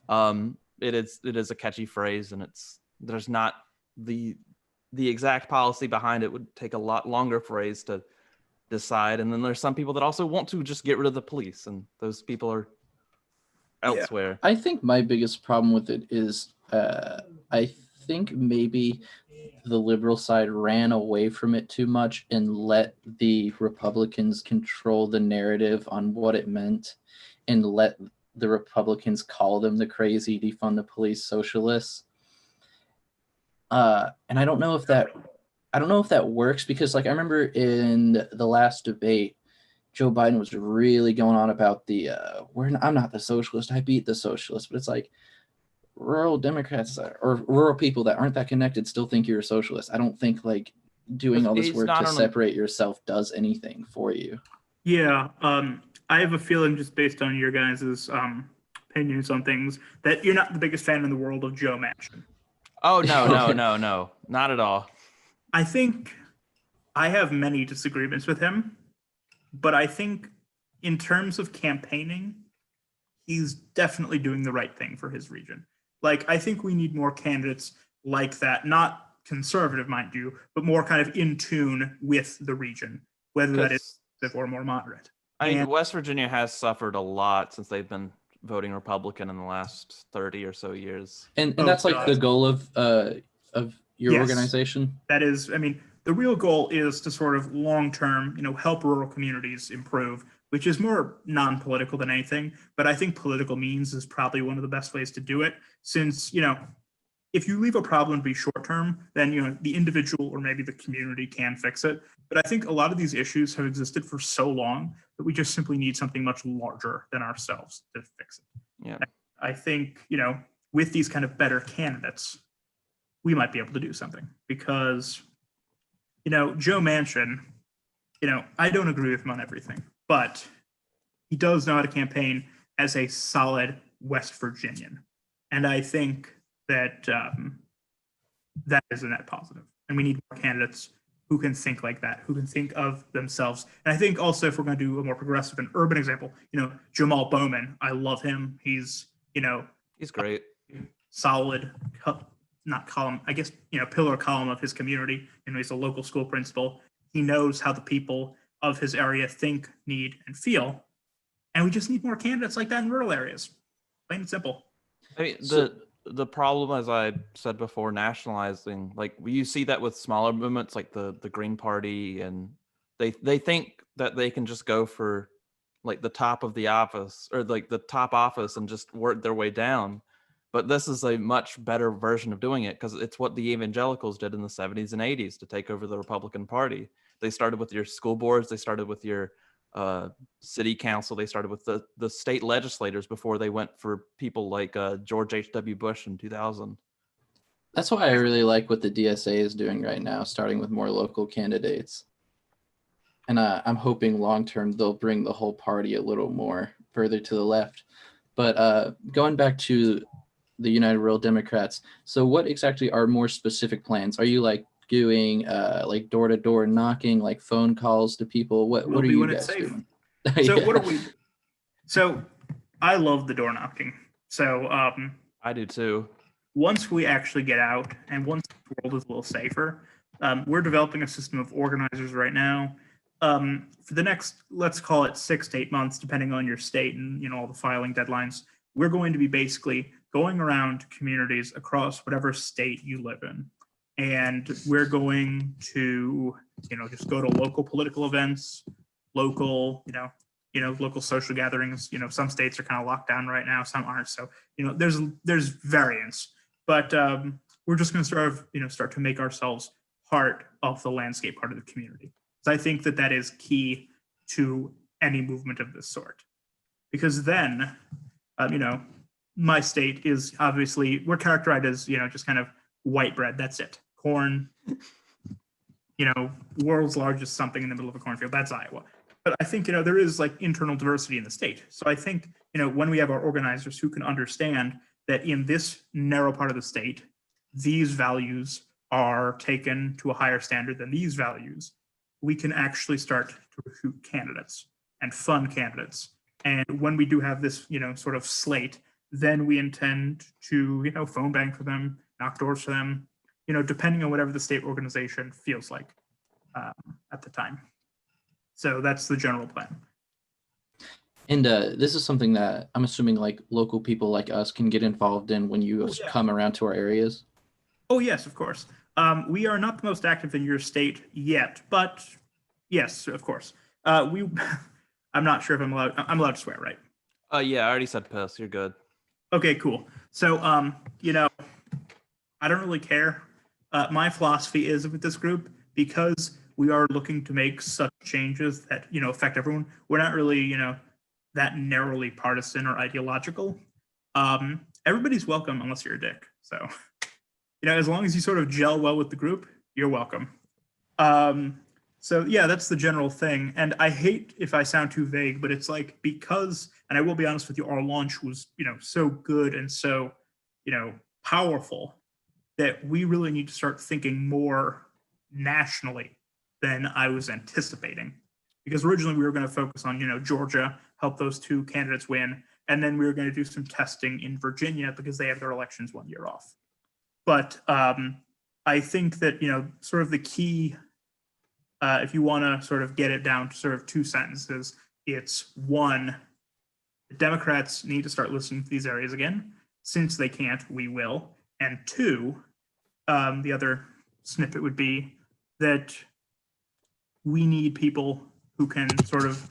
S1: It is a catchy phrase, and there's not the exact policy behind it. Would take a lot longer phrase to decide. And then there's some people that also want to just get rid of the police, and those people are elsewhere.
S3: I think my biggest problem with it is I think maybe the liberal side ran away from it too much and let the Republicans control the narrative on what it meant, and let the Republicans call them the crazy defund the police socialists. And I don't know if that works, because I remember in the last debate, Joe Biden was really going on about I'm not the socialist, I beat the socialist, but it's like, rural Democrats or rural people that aren't that connected still think you're a socialist. I don't think doing all this work to separate yourself does anything for you.
S2: Yeah, I have a feeling, just based on your guys' opinions on things, that you're not the biggest fan in the world of Joe Manchin.
S1: Oh, no, not at all.
S2: I think I have many disagreements with him, but I think in terms of campaigning, he's definitely doing the right thing for his region. I think we need more candidates like that, not conservative, mind you, but more kind of in tune with the region, whether that is or more moderate.
S1: I mean, West Virginia has suffered a lot since they've been voting Republican in the last 30 or so years.
S3: And that's the goal of your organization?
S2: That is, the real goal is to sort of long-term, help rural communities improve, which is more non-political than anything. But I think political means is probably one of the best ways to do it, since, if you leave a problem to be short-term, then, the individual or maybe the community can fix it. But I think a lot of these issues have existed for so long that we just simply need something much larger than ourselves to fix it.
S1: Yeah.
S2: I think, with these kind of better candidates, we might be able to do something, because, Joe Manchin, I don't agree with him on everything, but he does know how to campaign as a solid West Virginian. And I think that that is a net positive. And we need more candidates who can think like that, who can think of themselves. And I think also, if we're going to do a more progressive and urban example, Jamal Bowman, I love him. He's,
S1: he's great.
S2: Solid, not column, I guess, pillar column of his community. He's a local school principal. He knows how the people of his area think, need, and feel. And we just need more candidates like that in rural areas. Plain and simple.
S1: I mean, the problem, as I said before, nationalizing, you see that with smaller movements like the Green Party, and they think that they can just go for the top of the office, or the top office, and just work their way down. But this is a much better version of doing it, because it's what the evangelicals did in the 70s and 80s to take over the Republican Party. They started with your school boards. They started with your city council. They started with the state legislators before they went for people like George H.W. Bush in 2000.
S3: That's why I really like what the DSA is doing right now, starting with more local candidates. And I'm hoping long-term they'll bring the whole party a little more further to the left. But going back to the United Rural Democrats, so what exactly are more specific plans? Are you like doing like door-to-door knocking, like phone calls to people? What are you guys doing?
S2: So
S3: Yeah.
S2: what are we? So I love the door knocking. So
S1: I do too.
S2: once we actually get out and once the world is a little safer, we're developing a system of organizers right now. For the next, let's call it 6 to 8 months, depending on your state and all the filing deadlines, we're going to be basically going around to communities across whatever state you live in, and we're going to just go to local political events, local local social gatherings. Some states are kind of locked down right now, some aren't. So there's variance, but we're just going to start to make ourselves part of the landscape, part of the community. So I think that is key to any movement of this sort, because then my state is obviously, we're characterized as just kind of white bread. That's it. Corn. World's largest something in the middle of a cornfield. That's Iowa. But I think there is like internal diversity in the state. So I think when we have our organizers who can understand that in this narrow part of the state, these values are taken to a higher standard than these values, we can actually start to recruit candidates and fund candidates. And when we do have this sort of slate, then we intend to phone bank for them, knock doors for them, depending on whatever the state organization feels like at the time. So that's the general plan.
S3: And this is something that I'm assuming like local people like us can get involved in when you come around to our areas.
S2: Oh, yes, of course. We are not the most active in your state yet, but yes, of course. I'm not sure if I'm allowed to swear, right?
S1: Yeah, I already said piss. You're good.
S2: Okay, cool. So, I don't really care. My philosophy is with this group, because we are looking to make such changes that, affect everyone. We're not really, that narrowly partisan or ideological. Everybody's welcome unless you're a dick. So, as long as you sort of gel well with the group, you're welcome. So yeah, that's the general thing. And I hate if I sound too vague, but it's like, because, and I will be honest with you, our launch was, so good and so, powerful that we really need to start thinking more nationally than I was anticipating. Because originally we were going to focus on, Georgia, help those 2 candidates win. And then we were going to do some testing in Virginia because they have their elections 1 year off. But I think that, sort of the key, if you want to sort of get it down to sort of 2 sentences, it's 1, the Democrats need to start listening to these areas again. Since they can't, we will. And 2, the other snippet would be that we need people who can sort of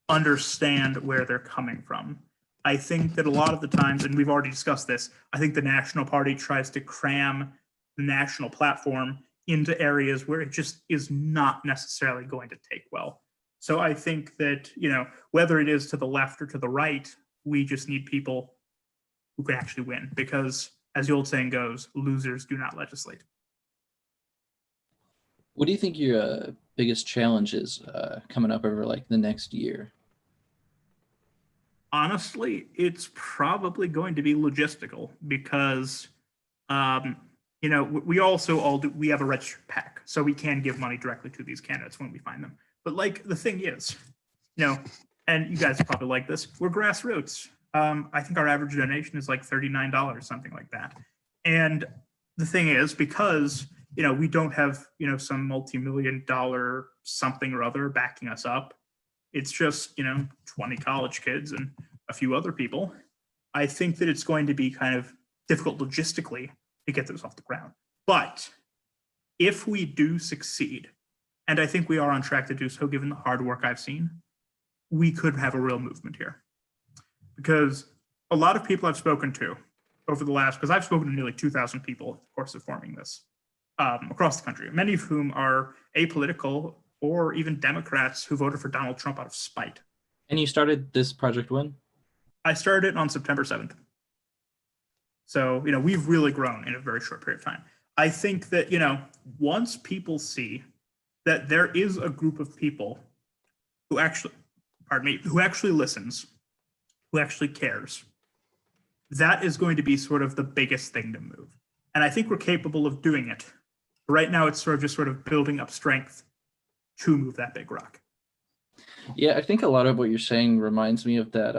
S2: understand where they're coming from. I think that a lot of the times, and we've already discussed this, I think the National Party tries to cram the national platform into areas where it just is not necessarily going to take well. So I think that, whether it is to the left or to the right, we just need people who can actually win, because as the old saying goes, losers do not legislate.
S3: What do you think your biggest challenge is coming up over like the next year?
S2: Honestly, it's probably going to be logistical, because we also we have a registered PAC, so we can give money directly to these candidates when we find them. But like, the thing is, and you guys probably like this, we're grassroots. I think our average donation is like $39, something like that. And the thing is, because we don't have some multi-million-dollar something or other backing us up, it's just 20 college kids and a few other people. I think that it's going to be kind of difficult logistically to get this off the ground. But if we do succeed, and I think we are on track to do so given the hard work I've seen, we could have a real movement here. Because a lot of people I've spoken to over the last, because I've spoken to nearly 2,000 people in the course of forming this across the country, many of whom are apolitical or even Democrats who voted for Donald Trump out of spite.
S3: And you started this project when?
S2: I started it on September 7th. So, we've really grown in a very short period of time. I think that, once people see that there is a group of people who actually, who actually listens, who actually cares, that is going to be sort of the biggest thing to move. And I think we're capable of doing it. Right now, it's just building up strength to move that big rock.
S3: Yeah, I think a lot of what you're saying reminds me of that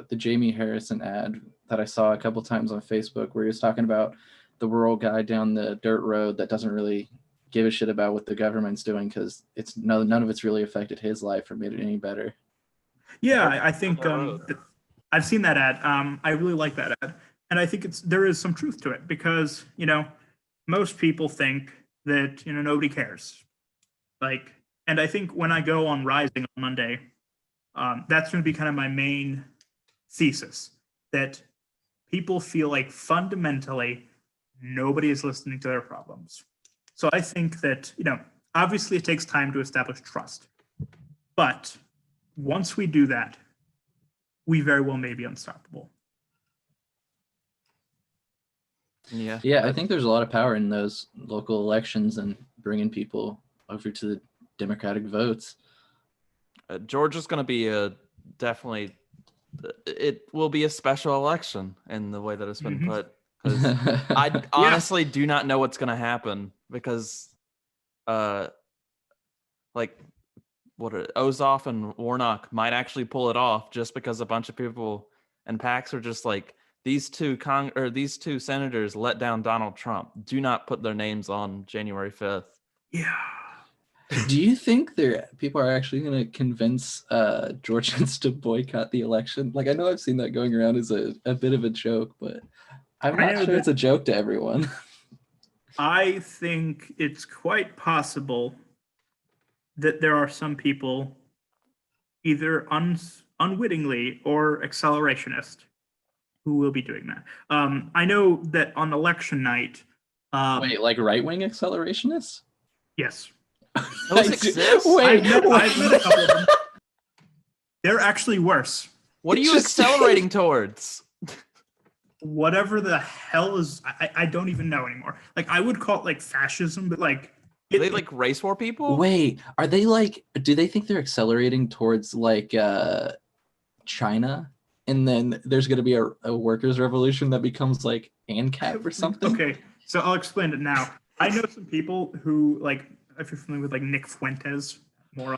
S3: the Jamie Harrison ad that I saw a couple times on Facebook, where he was talking about the rural guy down the dirt road that doesn't really give a shit about what the government's doing because none of it's really affected his life or made it any better.
S2: Yeah, I think I've seen that ad. I really like that ad, and I think there is some truth to it because most people think that nobody cares, and I think when I go on Rising on Monday, that's going to be kind of my main thesis, that people feel like fundamentally nobody is listening to their problems. So I think that, obviously it takes time to establish trust. But once we do that, we very well may be unstoppable.
S1: Yeah.
S3: Yeah, I think there's a lot of power in those local elections and bringing people over to the Democratic votes.
S1: Georgia's going to be definitely, it will be a special election in the way that it's been put. Because I honestly do not know what's going to happen because, Ossoff and Warnock might actually pull it off just because a bunch of people and PACs are just like, these two senators let down Donald Trump. Do not put their names on January 5th.
S2: Yeah.
S3: Do you think people are actually going to convince Georgians to boycott the election? I know I've seen that going around as a bit of a joke, but I'm not sure it's a joke to everyone.
S2: I think it's quite possible that there are some people, either unwittingly or accelerationist, who will be doing that. I know that on election night.
S3: Wait, like right-wing accelerationists?
S2: Yes.
S1: Those exist?
S2: I've met a couple of them. They're actually worse.
S1: What are you accelerating towards?
S2: Whatever the hell is, I don't even know anymore. I would call it fascism, but
S1: Are they race war people?
S3: Wait, are they do they think they're accelerating towards China? And then there's going to be a workers' revolution that becomes ANCAP or something?
S2: Okay, so I'll explain it now. I know some people who, if you're familiar with Nick Fuentes, moron.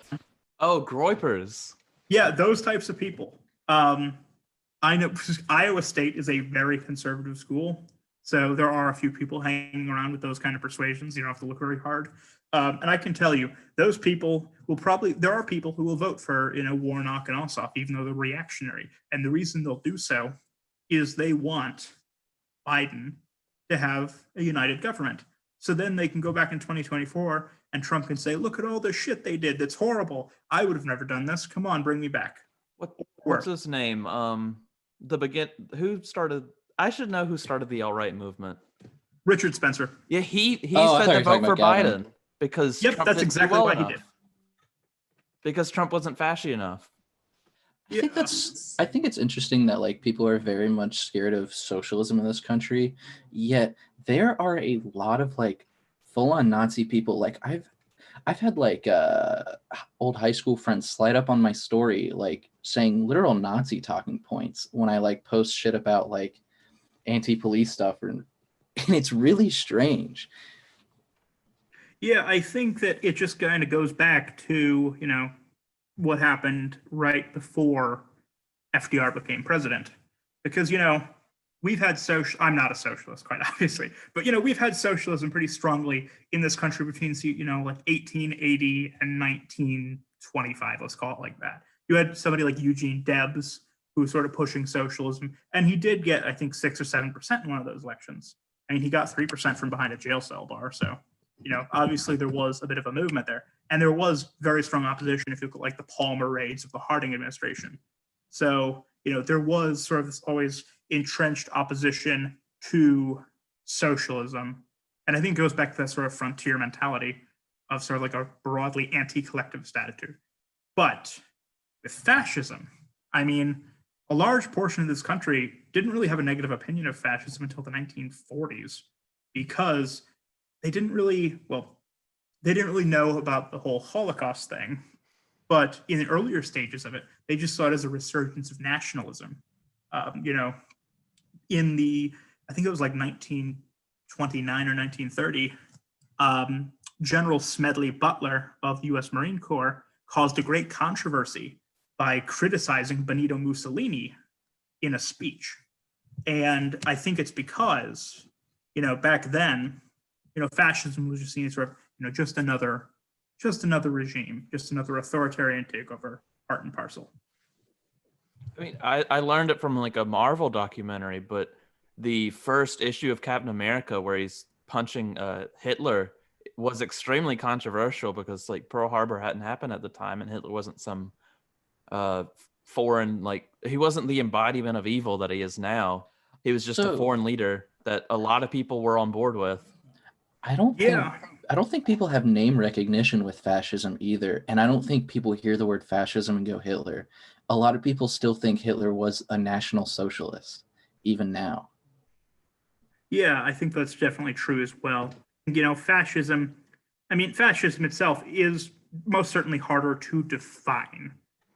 S1: Oh, Groypers.
S2: Yeah, those types of people. I know Iowa State is a very conservative school, so there are a few people hanging around with those kind of persuasions. You don't have to look very hard. And I can tell you, those people there are people who will vote for, Warnock and Ossoff, even though they're reactionary. And the reason they'll do so is they want Biden to have a united government. So then they can go back in 2024 and Trump can say, look at all the shit they did. That's horrible. I would have never done this. Come on, bring me back.
S1: What's his name? Who started? I should know who started the alt-right movement.
S2: Richard Spencer.
S1: Yeah, he said to vote for Biden because
S2: Trump
S1: that's
S2: exactly why he did.
S1: Because Trump wasn't fashy enough.
S3: I think it's interesting that people are very much scared of socialism in this country, yet there are a lot of full-on Nazi people. I've had old high school friends slide up on my story saying literal Nazi talking points when I post shit about anti-police stuff, and it's really strange.
S2: Yeah, I think that it just kind of goes back to, what happened right before FDR became president. Because, we've had I'm not a socialist, quite obviously, but, we've had socialism pretty strongly in this country between, 1880 and 1925, let's call it like that. You had somebody like Eugene Debs, who was sort of pushing socialism, and he did get, I think, 6 or 7% in one of those elections. I mean, he got 3% from behind a jail cell bar, so obviously there was a bit of a movement there. And there was very strong opposition if you look at the Palmer raids of the Harding administration. So, there was sort of this always entrenched opposition to socialism. And I think it goes back to that sort of frontier mentality. of sort of like a broadly anti-collectivist attitude. But with fascism, I mean, a large portion of this country didn't really have a negative opinion of fascism until the 1940s because they didn't really, well, they didn't really know about the whole Holocaust thing. But in the earlier stages of it, they just saw it as a resurgence of nationalism. You know, in the, I think it was like 1929 or 1930, General Smedley Butler of the US Marine Corps caused a great controversy by criticizing Benito Mussolini in a speech. And I think it's because, you know, back then, you know, fascism was just seen as sort of, you know, just another regime, just another authoritarian takeover, part and parcel.
S1: I mean, I learned it from like a Marvel documentary, but the first issue of Captain America where he's punching Hitler was extremely controversial because like Pearl Harbor hadn't happened at the time and Hitler wasn't some foreign, like he wasn't the embodiment of evil that he is now. He was just a foreign leader that a lot of people were on board with.
S3: I don't think people have name recognition with fascism either, and I don't think people hear the word fascism and go Hitler. A lot of people still think Hitler was a national socialist, even now.
S2: Yeah, I think that's definitely true as well. You know, fascism itself is most certainly harder to define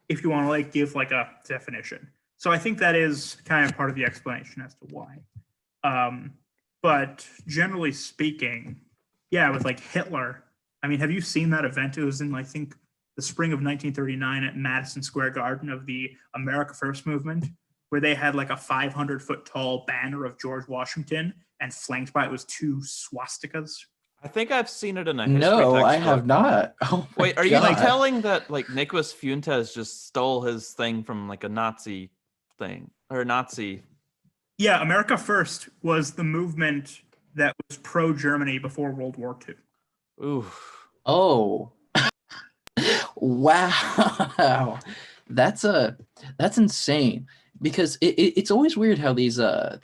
S2: if you want to like give like a definition. So I think that is kind of part of the explanation as to why. But generally speaking, yeah, with like Hitler, I mean, have you seen that event? It was in, I think, the spring of 1939 at Madison Square Garden of the America First movement, where they had like a 500-foot tall banner of George Washington and flanked by it was 2 swastikas.
S1: I think I've seen it in a history
S3: No, I
S1: textbook.
S3: have not. Oh my
S1: Wait, are
S3: God.
S1: you telling that like Nicolas Fuentes just stole his thing from like a Nazi thing or Nazi?
S2: Yeah, America First was the movement that was pro-Germany before World War II.
S1: Ooh.
S3: Oh. Wow. That's insane. Because it's always weird how these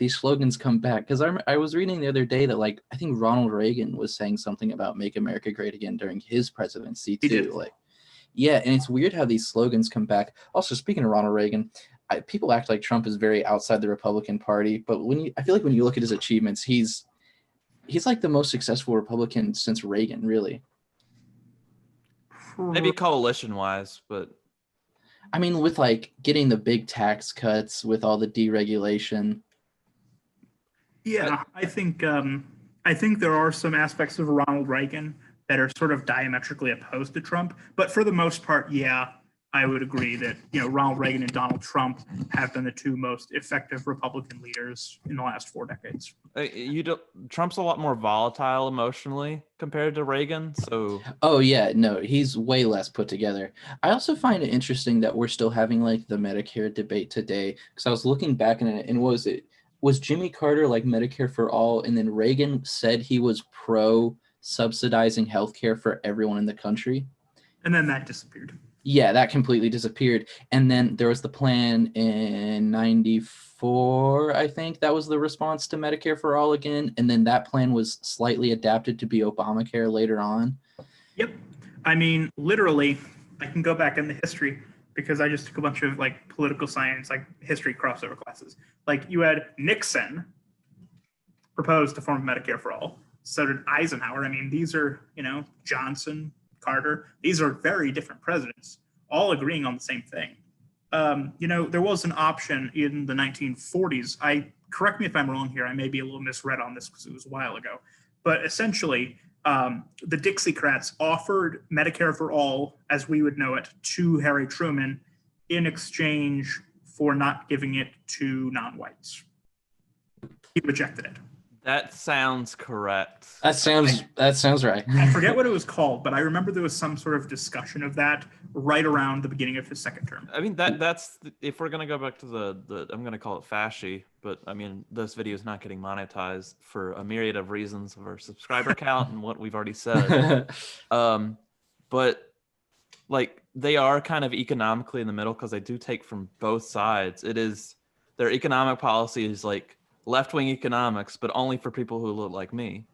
S3: slogans come back. Because I was reading the other day that like I think Ronald Reagan was saying something about "Make America Great Again" during his presidency too.
S2: He did.
S3: Like, yeah, and it's weird how these slogans come back. Also, speaking of Ronald Reagan, people act like Trump is very outside the Republican Party, but I feel like when you look at his achievements, he's like the most successful Republican since Reagan, really.
S1: Maybe coalition-wise, but
S3: I mean, with like getting the big tax cuts, with all the deregulation.
S2: Yeah, I think there are some aspects of Ronald Reagan that are sort of diametrically opposed to Trump, but for the most part, yeah, I would agree that, you know, Ronald Reagan and Donald Trump have been the 2 most effective Republican leaders in the last 4 decades.
S1: Trump's a lot more volatile emotionally compared to Reagan, so.
S3: Oh yeah, no, he's way less put together. I also find it interesting that we're still having like the Medicare debate today, because I was looking back in it, and was Jimmy Carter like Medicare for all, and then Reagan said he was pro subsidizing healthcare for everyone in the country,
S2: and then that disappeared.
S3: Yeah, that completely disappeared. And then there was the plan in 94, I think that was the response to Medicare for all again. And then that plan was slightly adapted to be Obamacare later on.
S2: Yep. I mean, literally, I can go back in the history because I just took a bunch of like political science, like history crossover classes. Like you had Nixon proposed to form Medicare for all. So did Eisenhower. I mean, these are, you know, Johnson, Carter. These are very different presidents, all agreeing on the same thing. You know, there was an option in the 1940s. Correct me if I'm wrong here. I may be a little misread on this because it was a while ago. But essentially, the Dixiecrats offered Medicare for all, as we would know it, to Harry Truman in exchange for not giving it to non-whites. He rejected it.
S1: That sounds correct.
S3: That sounds right.
S2: I forget what it was called, but I remember there was some sort of discussion of that right around the beginning of his second term.
S1: I mean, that's if we're gonna go back to the I'm gonna call it fasci, but I mean this video is not getting monetized for a myriad of reasons of our subscriber count and what we've already said. But like they are kind of economically in the middle because they do take from both sides. It is their economic policy is like left-wing economics, but only for people who look like me.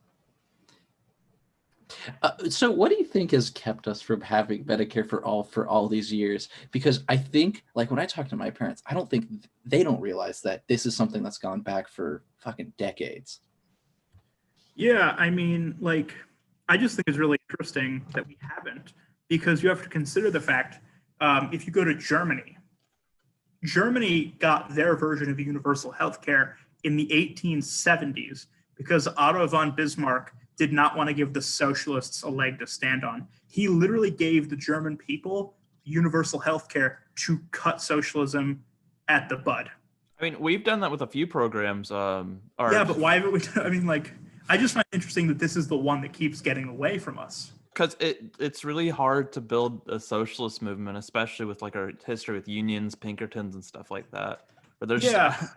S3: So what do you think has kept us from having Medicare for all these years? Because I think, like, when I talk to my parents, I don't think they don't realize that this is something that's gone back for fucking decades.
S2: Yeah, I mean, like, I just think it's really interesting that we haven't, because you have to consider the fact, if you go to Germany, Germany got their version of universal health care in the 1870s because Otto von Bismarck did not want to give the socialists a leg to stand on. He literally gave the German people universal health care to cut socialism at the bud.
S1: I mean, we've done that with a few programs.
S2: Yeah, but why haven't we? I mean, like, I just find it interesting that this is the one that keeps getting away from us.
S1: Because it's really hard to build a socialist movement, especially with like our history with unions, Pinkertons, and stuff like that. But there's
S2: Yeah,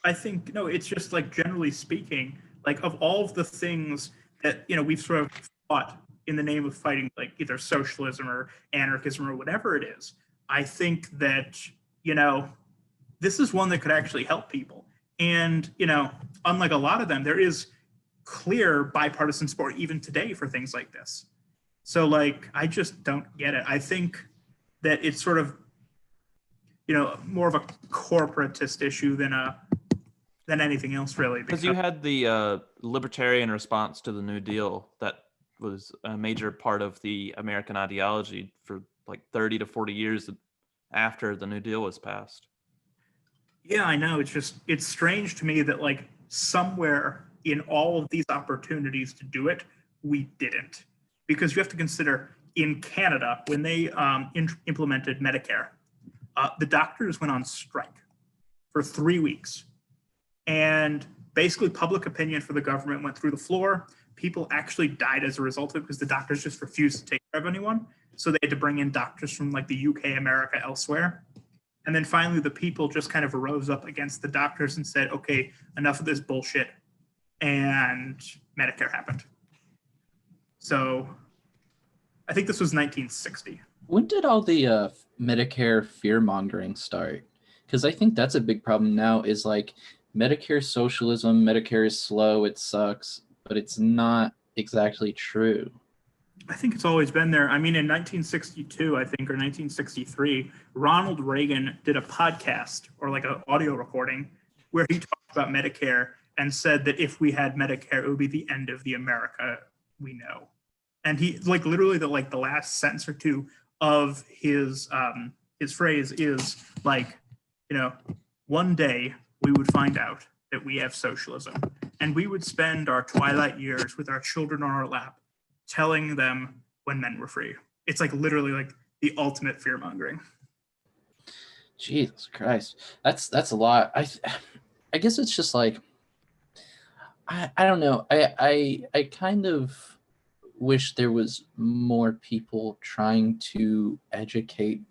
S2: I think no, it's just like generally speaking, like of all of the things that we've sort of fought in the name of fighting like either socialism or anarchism or whatever it is, I think that this is one that could actually help people. And unlike a lot of them, there is clear bipartisan support even today for things like this. So like, I just don't get it. I think that it's sort of more of a corporatist issue than anything else, really.
S1: because you had the libertarian response to the New Deal that was a major part of the American ideology for like 30 to 40 years after the New Deal was passed.
S2: Yeah, I know. It's strange to me that like somewhere in all of these opportunities to do it, we didn't. Because you have to consider in Canada, when they implemented Medicare, the doctors went on strike for 3 weeks. And basically public opinion for the government went through the floor. People actually died as a result of it because the doctors just refused to take care of anyone. So they had to bring in doctors from like the UK, America, elsewhere. And then finally, the people just kind of rose up against the doctors and said, okay, enough of this bullshit. And Medicare happened. So I think this was 1960.
S3: When did all the Medicare fear mongering start? Because I think that's a big problem now. Is like Medicare socialism. Medicare is slow. It sucks, but it's not exactly true.
S2: I think it's always been there. I mean, in 1962, I think, or 1963, Ronald Reagan did a podcast or like an audio recording where he talked about Medicare and said that if we had Medicare, it would be the end of the America we know. And he like literally the last sentence or two of his phrase is like, one day we would find out that we have socialism, and we would spend our twilight years with our children on our lap, telling them when men were free. It's like literally like the ultimate fear mongering.
S3: Jesus Christ, that's a lot. I guess it's just like I don't know. I kind of wish there was more people trying to educate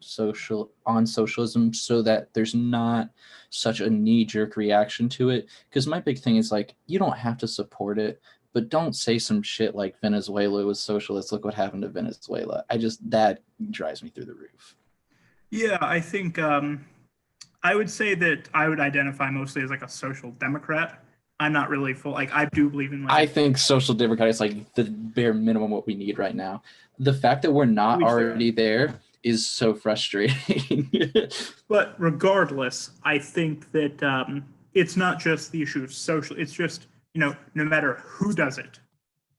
S3: on socialism so that there's not such a knee-jerk reaction to it. Because my big thing is like, you don't have to support it, but don't say some shit like Venezuela was socialist. Look what happened to Venezuela. That drives me through the roof.
S2: Yeah, I think I would say that I would identify mostly as like a social democrat. I'm not really full. Like, I do believe in. Like,
S3: I think social democrat is like the bare minimum what we need right now. The fact that we're not already there is so frustrating.
S2: But regardless, I think that it's not just the issue of social. It's just no matter who does it,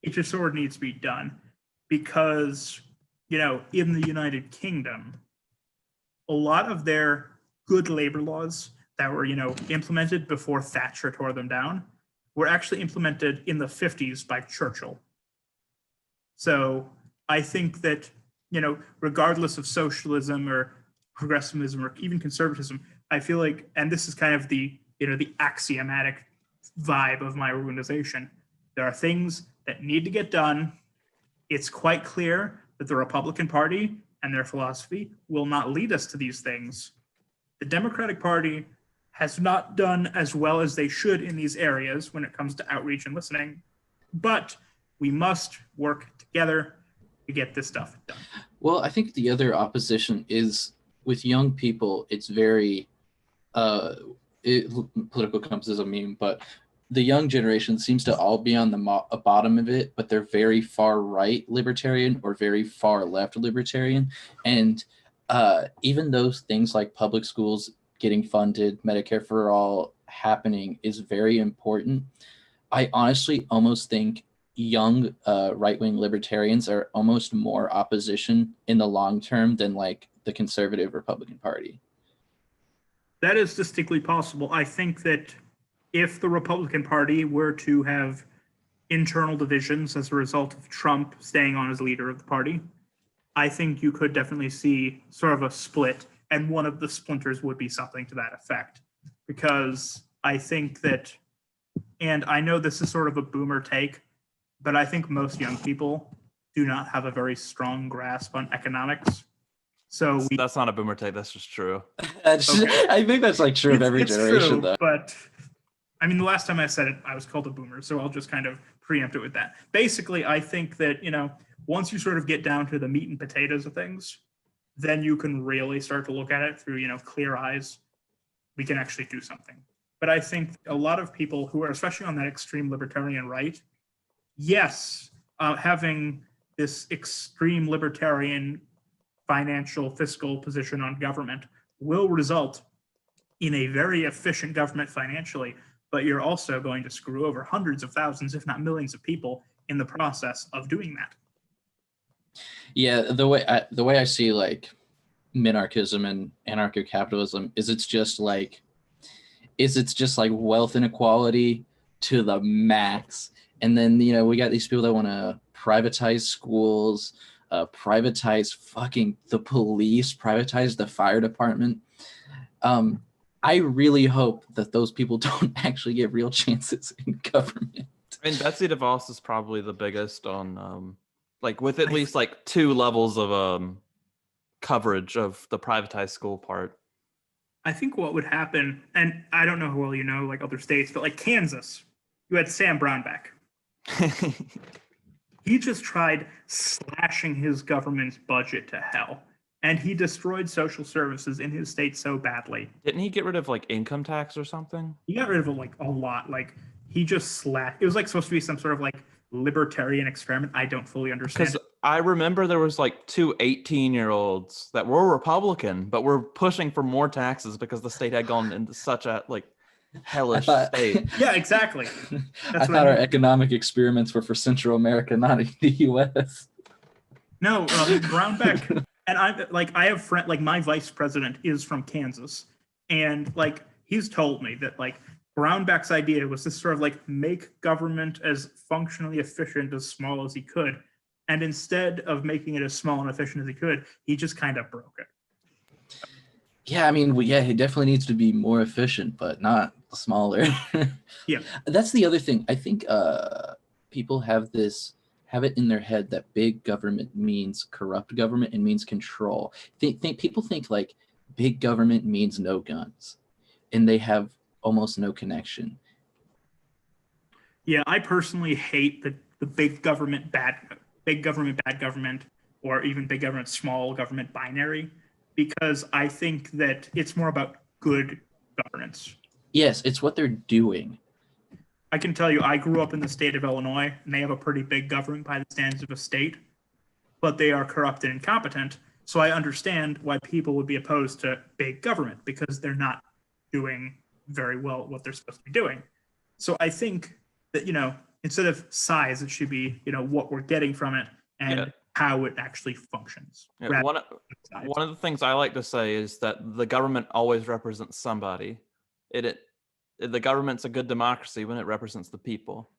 S2: it just sort of needs to be done because in the United Kingdom, a lot of their good labor laws that were implemented before Thatcher tore them down were actually implemented in the 50s by Churchill. So I think that regardless of socialism or progressivism or even conservatism, I feel like, and this is kind of the the axiomatic vibe of my organization, there are things that need to get done. It's quite clear that the Republican Party and their philosophy will not lead us to these things. The Democratic Party has not done as well as they should in these areas when it comes to outreach and listening, but we must work together to get this stuff done.
S3: Well, I think the other opposition is with young people. It's very political compass is a meme, but the young generation seems to all be on the bottom of it, but they're very far right libertarian or very far left libertarian. And even those things like public schools getting funded, Medicare for all happening is very important. I honestly almost think young right-wing libertarians are almost more opposition in the long term than like the conservative Republican Party.
S2: That is distinctly possible. I think that if the Republican Party were to have internal divisions as a result of Trump staying on as leader of the party, I think you could definitely see sort of a split, and one of the splinters would be something to that effect. Because I think that, and I know this is sort of a boomer take, but I think most young people do not have a very strong grasp on economics. So
S1: that's not a boomer take. That's just true.
S2: Okay.
S3: I think that's like true of every generation,
S2: true,
S3: though.
S2: But I mean, the last time I said it, I was called a boomer, so I'll just kind of preempt it with that. Basically, I think that, once you sort of get down to the meat and potatoes of things, then you can really start to look at it through, clear eyes. We can actually do something. But I think a lot of people who are, especially on that extreme libertarian right, yes, having this extreme libertarian financial fiscal position on government will result in a very efficient government financially, but you're also going to screw over hundreds of thousands, if not millions of people in the process of doing that.
S3: Yeah, the way I see like minarchism and anarcho-capitalism is it's just like wealth inequality to the max. And then, we got these people that want to privatize schools, privatize fucking the police, privatize the fire department. I really hope that those people don't actually get real chances in government.
S1: I mean, Betsy DeVos is probably the biggest on, with at least like 2 levels of coverage of the privatized school part.
S2: I think what would happen, and I don't know how well you know like other states, but like Kansas, you had Sam Brownback. He just tried slashing his government's budget to hell, and he destroyed social services in his state so badly.
S1: Didn't he get rid of like income tax or something?
S2: He got rid of it like a lot. Like he just slashed. It was like supposed to be some sort of like libertarian experiment. I don't fully understand.
S1: Because I remember there was like 2 18-year-olds that were Republican, but were pushing for more taxes because the state had gone into such a like hellish state.
S2: Yeah, exactly.
S3: I thought our economic experiments were for Central America, not in the U.S.
S2: No, Brownback, and I have friend like my vice president is from Kansas, and like he's told me that like Brownback's idea was to sort of like make government as functionally efficient as small as he could, and instead of making it as small and efficient as he could, he just kind of broke it.
S3: Yeah, I mean, he definitely needs to be more efficient, but not smaller.
S2: Yeah,
S3: that's the other thing. I think people have it in their head that big government means corrupt government and means control. People think like big government means no guns, and they have almost no connection.
S2: Yeah, I personally hate the big government bad government, or even big government small government binary, because I think that it's more about good governance.
S3: Yes, it's what they're doing.
S2: I can tell you, I grew up in the state of Illinois, and they have a pretty big government by the standards of a state, but they are corrupt and incompetent. So I understand why people would be opposed to big government, because they're not doing very well at what they're supposed to be doing. So I think that, instead of size, it should be, what we're getting from it and how it actually functions.
S1: Yeah, one of the things I like to say is that the government always represents somebody. The government's a good democracy when it represents the people.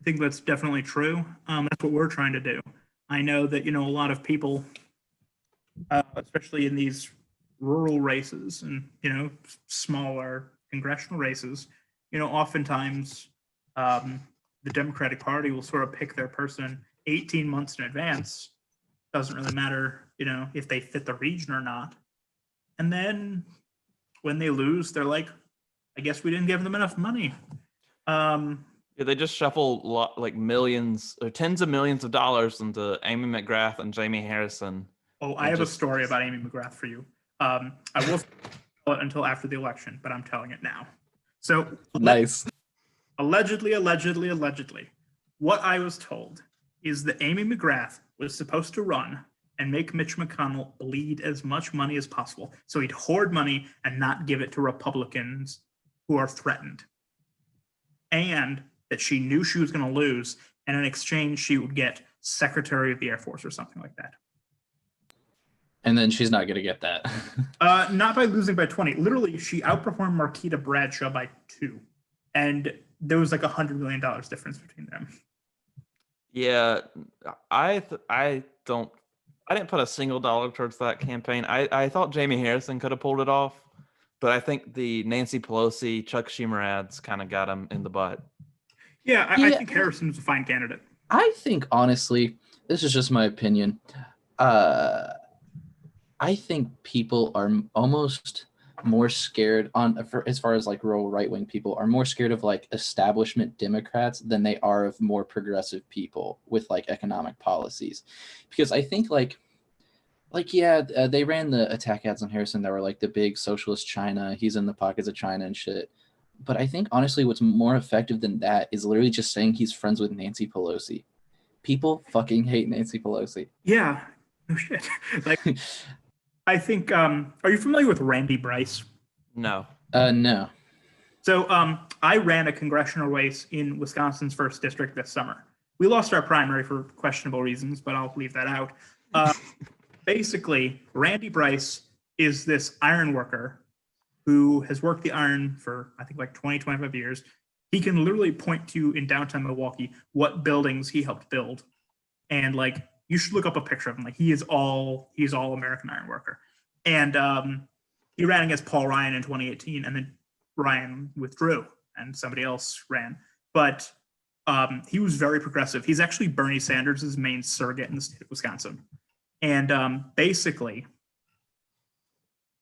S2: I think that's definitely true. That's what we're trying to do. I know that, a lot of people, especially in these rural races and, smaller congressional races, oftentimes the Democratic Party will sort of pick their person 18 months in advance. Doesn't really matter, if they fit the region or not. And then when they lose, they're like, I guess we didn't give them enough money.
S1: Yeah, they just shuffle like millions or tens of millions of dollars into Amy McGrath and Jamie Harrison.
S2: Oh, I have a story about Amy McGrath for you. I will tell it until after the election, but I'm telling it now. So
S3: Nice.
S2: allegedly, what I was told is that Amy McGrath was supposed to run and make Mitch McConnell bleed as much money as possible. So he'd hoard money and not give it to Republicans who are threatened. And that she knew she was going to lose. And in exchange, she would get Secretary of the Air Force or something like that.
S3: And then she's not going to get that.
S2: Not by losing by 20. Literally, she outperformed Marquita Bradshaw by 2. And there was like $100 million difference between them.
S1: Yeah, I didn't put a single dollar towards that campaign. I thought Jamie Harrison could have pulled it off, but I think the Nancy Pelosi, Chuck Schumer ads kind of got him in the butt.
S2: Yeah, I think Harrison was a fine candidate.
S3: I think, honestly, this is just my opinion. I think people are almost more scared as far as like rural right-wing people are more scared of like establishment Democrats than they are of more progressive people with like economic policies. Because I think they ran the attack ads on Harrison that were like the big socialist China, he's in the pockets of China and shit. But I think honestly what's more effective than that is literally just saying he's friends with Nancy Pelosi. People fucking hate Nancy Pelosi.
S2: Yeah, no shit. Like, I think, are you familiar with Randy Bryce?
S1: No.
S3: No.
S2: So I ran a congressional race in Wisconsin's 1st district this summer. We lost our primary for questionable reasons, but I'll leave that out. Basically, Randy Bryce is this iron worker who has worked the iron for, I think, like 20, 25 years. He can literally point to, in downtown Milwaukee, what buildings he helped build. And like, you should look up a picture of him. Like, he's all American iron worker. And he ran against Paul Ryan in 2018, and then Ryan withdrew and somebody else ran. But he was very progressive. He's actually Bernie Sanders' main surrogate in the state of Wisconsin. And basically,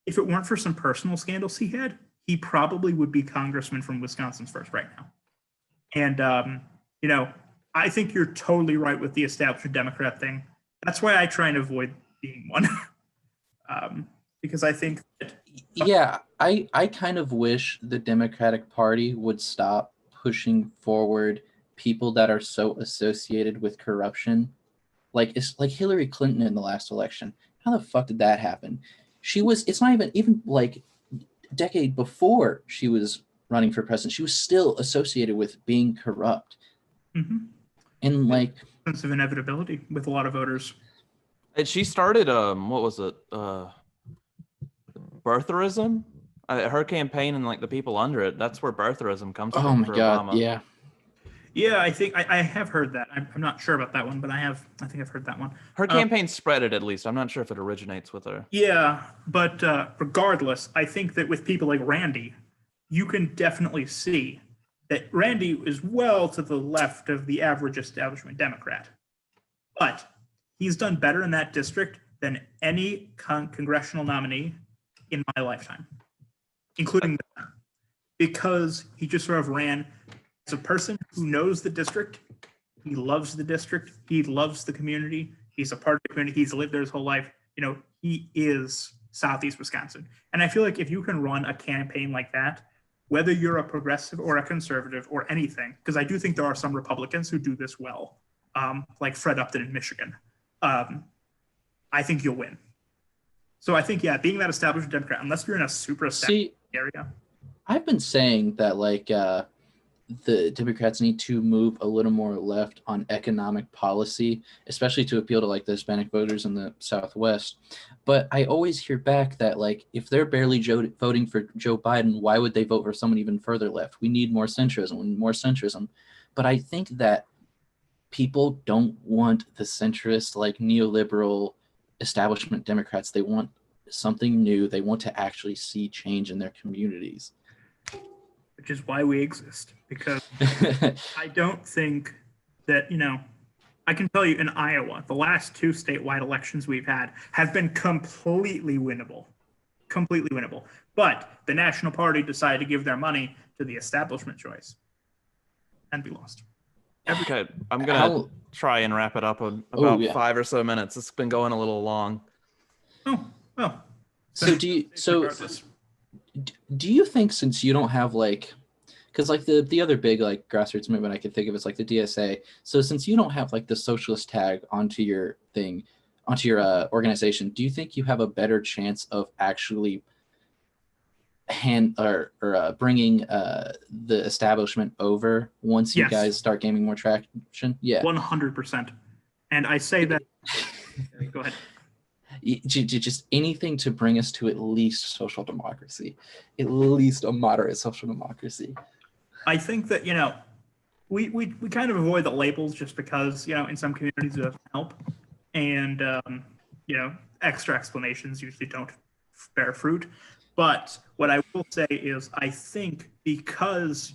S2: if it weren't for some personal scandals he had, he probably would be congressman from Wisconsin's 1st right now. And, I think you're totally right with the establishment Democrat thing. That's why I try and avoid being one. Because I think that...
S3: Yeah, I kind of wish the Democratic Party would stop pushing forward people that are so associated with corruption. Like, it's like Hillary Clinton in the last election. How the fuck did that happen? It's not even like a decade before she was running for president, she was still associated with being corrupt.
S2: Mm-hmm.
S3: And like
S2: sense of inevitability with a lot of voters.
S1: And she started what was it? Birtherism? Her campaign and like the people under it, that's where birtherism comes from.
S3: Oh my
S1: for
S3: god,
S1: Obama.
S3: yeah.
S2: Yeah, I think I have heard that. I'm not sure about that one, but I think I've heard that one.
S1: Her campaign spread it, at least. I'm not sure if it originates with her.
S2: Yeah, but regardless, I think that with people like Randy, you can definitely see that Randy is well to the left of the average establishment Democrat. But he's done better in that district than any congressional nominee in my lifetime, including that, because he just sort of ran as a person who knows the district. He loves the district. He loves the community. He's a part of the community. He's lived there his whole life. He is Southeast Wisconsin. And I feel like if you can run a campaign like that, whether you're a progressive or a conservative or anything, because I do think there are some Republicans who do this well, like Fred Upton in Michigan, I think you'll win. So I think, yeah, being that established Democrat, unless you're in a super established area.
S3: I've been saying that like the Democrats need to move a little more left on economic policy, especially to appeal to like the Hispanic voters in the Southwest. But I always hear back that like if they're barely voting for Joe Biden, why would they vote for someone even further left? We need more centrism. But I think that people don't want the centrist, like neoliberal establishment Democrats. They want something new. They want to actually see change in their communities.
S2: Which is why we exist, because I don't think that, I can tell you in Iowa, the last 2 statewide elections we've had have been completely winnable. But the National Party decided to give their money to the establishment choice, and we lost.
S1: Okay, I'm going to try and wrap it up in about 5 or so minutes. It's been going a little long.
S2: Oh, well.
S3: So do you think, since you don't have like because like the other big like grassroots movement I could think of is like the DSA. So since you don't have like the socialist tag onto your thing, onto your organization, do you think you have a better chance of actually bringing the establishment over once you
S2: Yes.
S3: guys start gaining more traction? Yeah.
S2: 100%. And I say that. Go ahead.
S3: Just anything to bring us to at least social democracy, at least a moderate social democracy.
S2: I think that, we kind of avoid the labels just because, in some communities it doesn't help. And, extra explanations usually don't bear fruit. But what I will say is I think because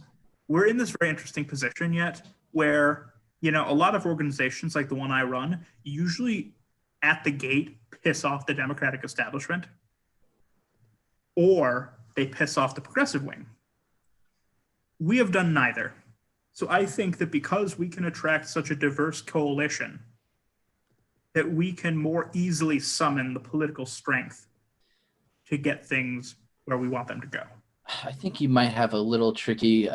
S2: we're in this very interesting position yet where, a lot of organizations like the one I run usually at the gate piss off the Democratic establishment or they piss off the progressive wing. We have done neither. So I think that because we can attract such a diverse coalition, that we can more easily summon the political strength to get things where we want them to go.
S3: I think you might have a little tricky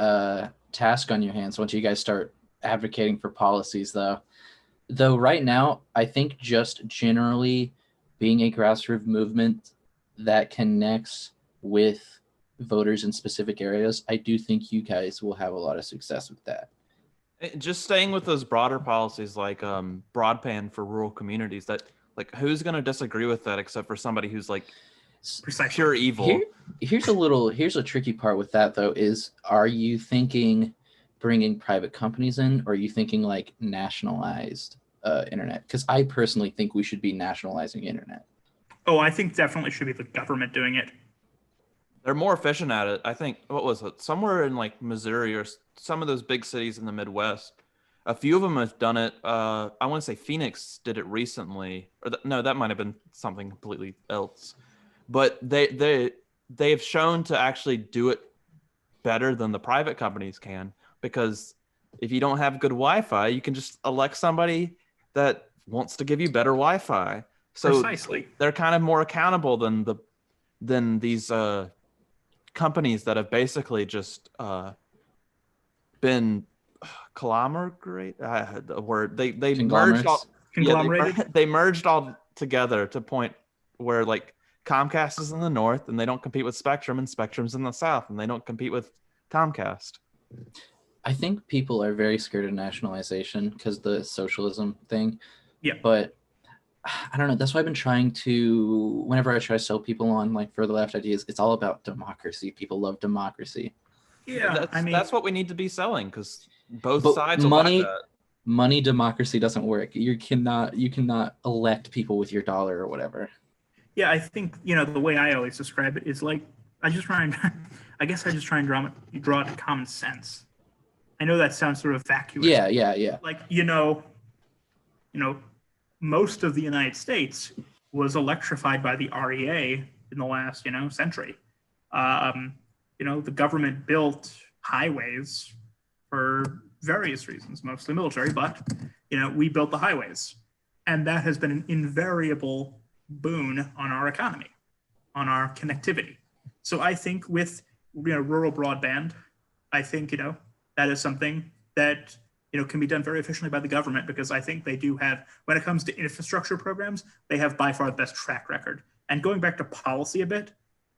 S3: task on your hands once you guys start advocating for policies, though. Though right now, I think just generally being a grassroots movement that connects with voters in specific areas, I do think you guys will have a lot of success with that.
S1: Just staying with those broader policies like broadband for rural communities, that like who's going to disagree with that except for somebody who's like pure evil?
S3: Here's a tricky part with that though, is are you thinking bringing private companies in, or are you thinking like nationalized internet? Because I personally think we should be nationalizing internet.
S2: Oh, I think definitely should be the government doing it.
S1: They're more efficient at it. I think, what was it? Somewhere in like Missouri or some of those big cities in the Midwest, a few of them have done it. I want to say Phoenix did it recently, or no, that might have been something completely else. But they have shown to actually do it better than the private companies can, because if you don't have good Wi-Fi, you can just elect somebody that wants to give you better Wi-Fi. So
S2: Precisely.
S1: They're kind of more accountable than these companies that have basically just been conglomerate. I had the word. They merged all.
S2: Conglomerated.
S1: Yeah, they merged all together to point where like Comcast is in the north and they don't compete with Spectrum, and Spectrum's in the south and they don't compete with Comcast.
S3: I think people are very scared of nationalization because the socialism thing.
S2: Yeah.
S3: But I don't know. That's why I've been trying to, whenever I try to sell people on like further left ideas, it's all about democracy. People love democracy.
S2: Yeah,
S1: that's what we need to be selling, because both sides will buy that.
S3: Money democracy doesn't work. You cannot elect people with your dollar or whatever.
S2: Yeah, I think the way I always describe it is like I just try and draw it to common sense. I know that sounds sort of vacuous.
S3: Yeah.
S2: Like most of the United States was electrified by the REA in the last century. The government built highways for various reasons, mostly military, but we built the highways, and that has been an invariable boon on our economy, on our connectivity. So I think with rural broadband, I think that is something that can be done very efficiently by the government, because I think they do have, when it comes to infrastructure programs, they have by far the best track record. And going back to policy a bit,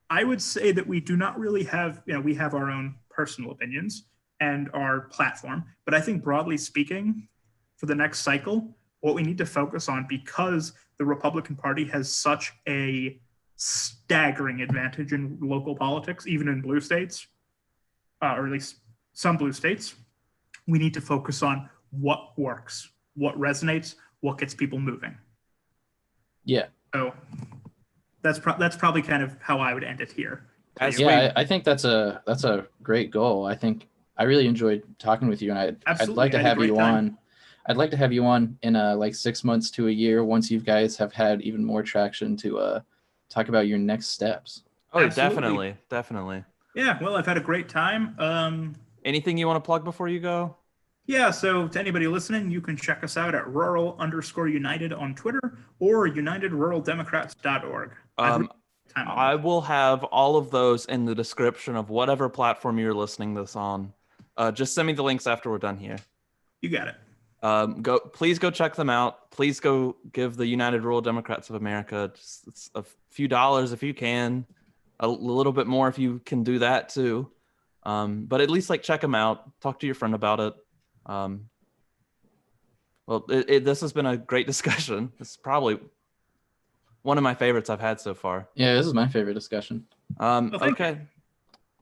S2: I would say that we do not really have, we have our own personal opinions and our platform, but I think broadly speaking, for the next cycle, what we need to focus on, because the Republican Party has such a staggering advantage in local politics, even in blue states, or at least some blue states, we need to focus on what works, what resonates, what gets people moving.
S3: Yeah.
S2: So that's probably kind of how I would end it here.
S3: I think that's a great goal. I think I really enjoyed talking with you, and I'd like to have you on. I'd like to have you on in like 6 months to a year once you guys have had even more traction to talk about your next steps.
S1: Oh,
S2: Absolutely.
S1: definitely.
S2: Yeah, well, I've had a great time.
S1: Anything you want to plug before you go?
S2: Yeah, so to anybody listening, you can check us out at rural_united on Twitter or unitedruraldemocrats.org. time
S1: I
S2: limit.
S1: will have all of those in the description of whatever platform you're listening this on. Just send me the links after we're done here.
S2: You got it.
S1: Please go check them out. Please go give the United Rural Democrats of America just it's a few dollars if you can, a little bit more if you can do that too. But at least like check them out. Talk to your friend about it. Well, this has been a great discussion. It's probably one of my favorites I've had so far.
S3: Yeah, this is my favorite discussion.
S2: Thank
S1: Okay.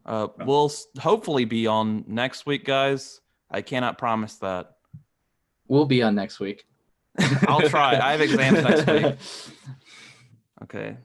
S1: We'll hopefully be on next week, guys. I cannot promise that.
S3: We'll be on next week.
S1: I'll try. I have exams next week. Okay.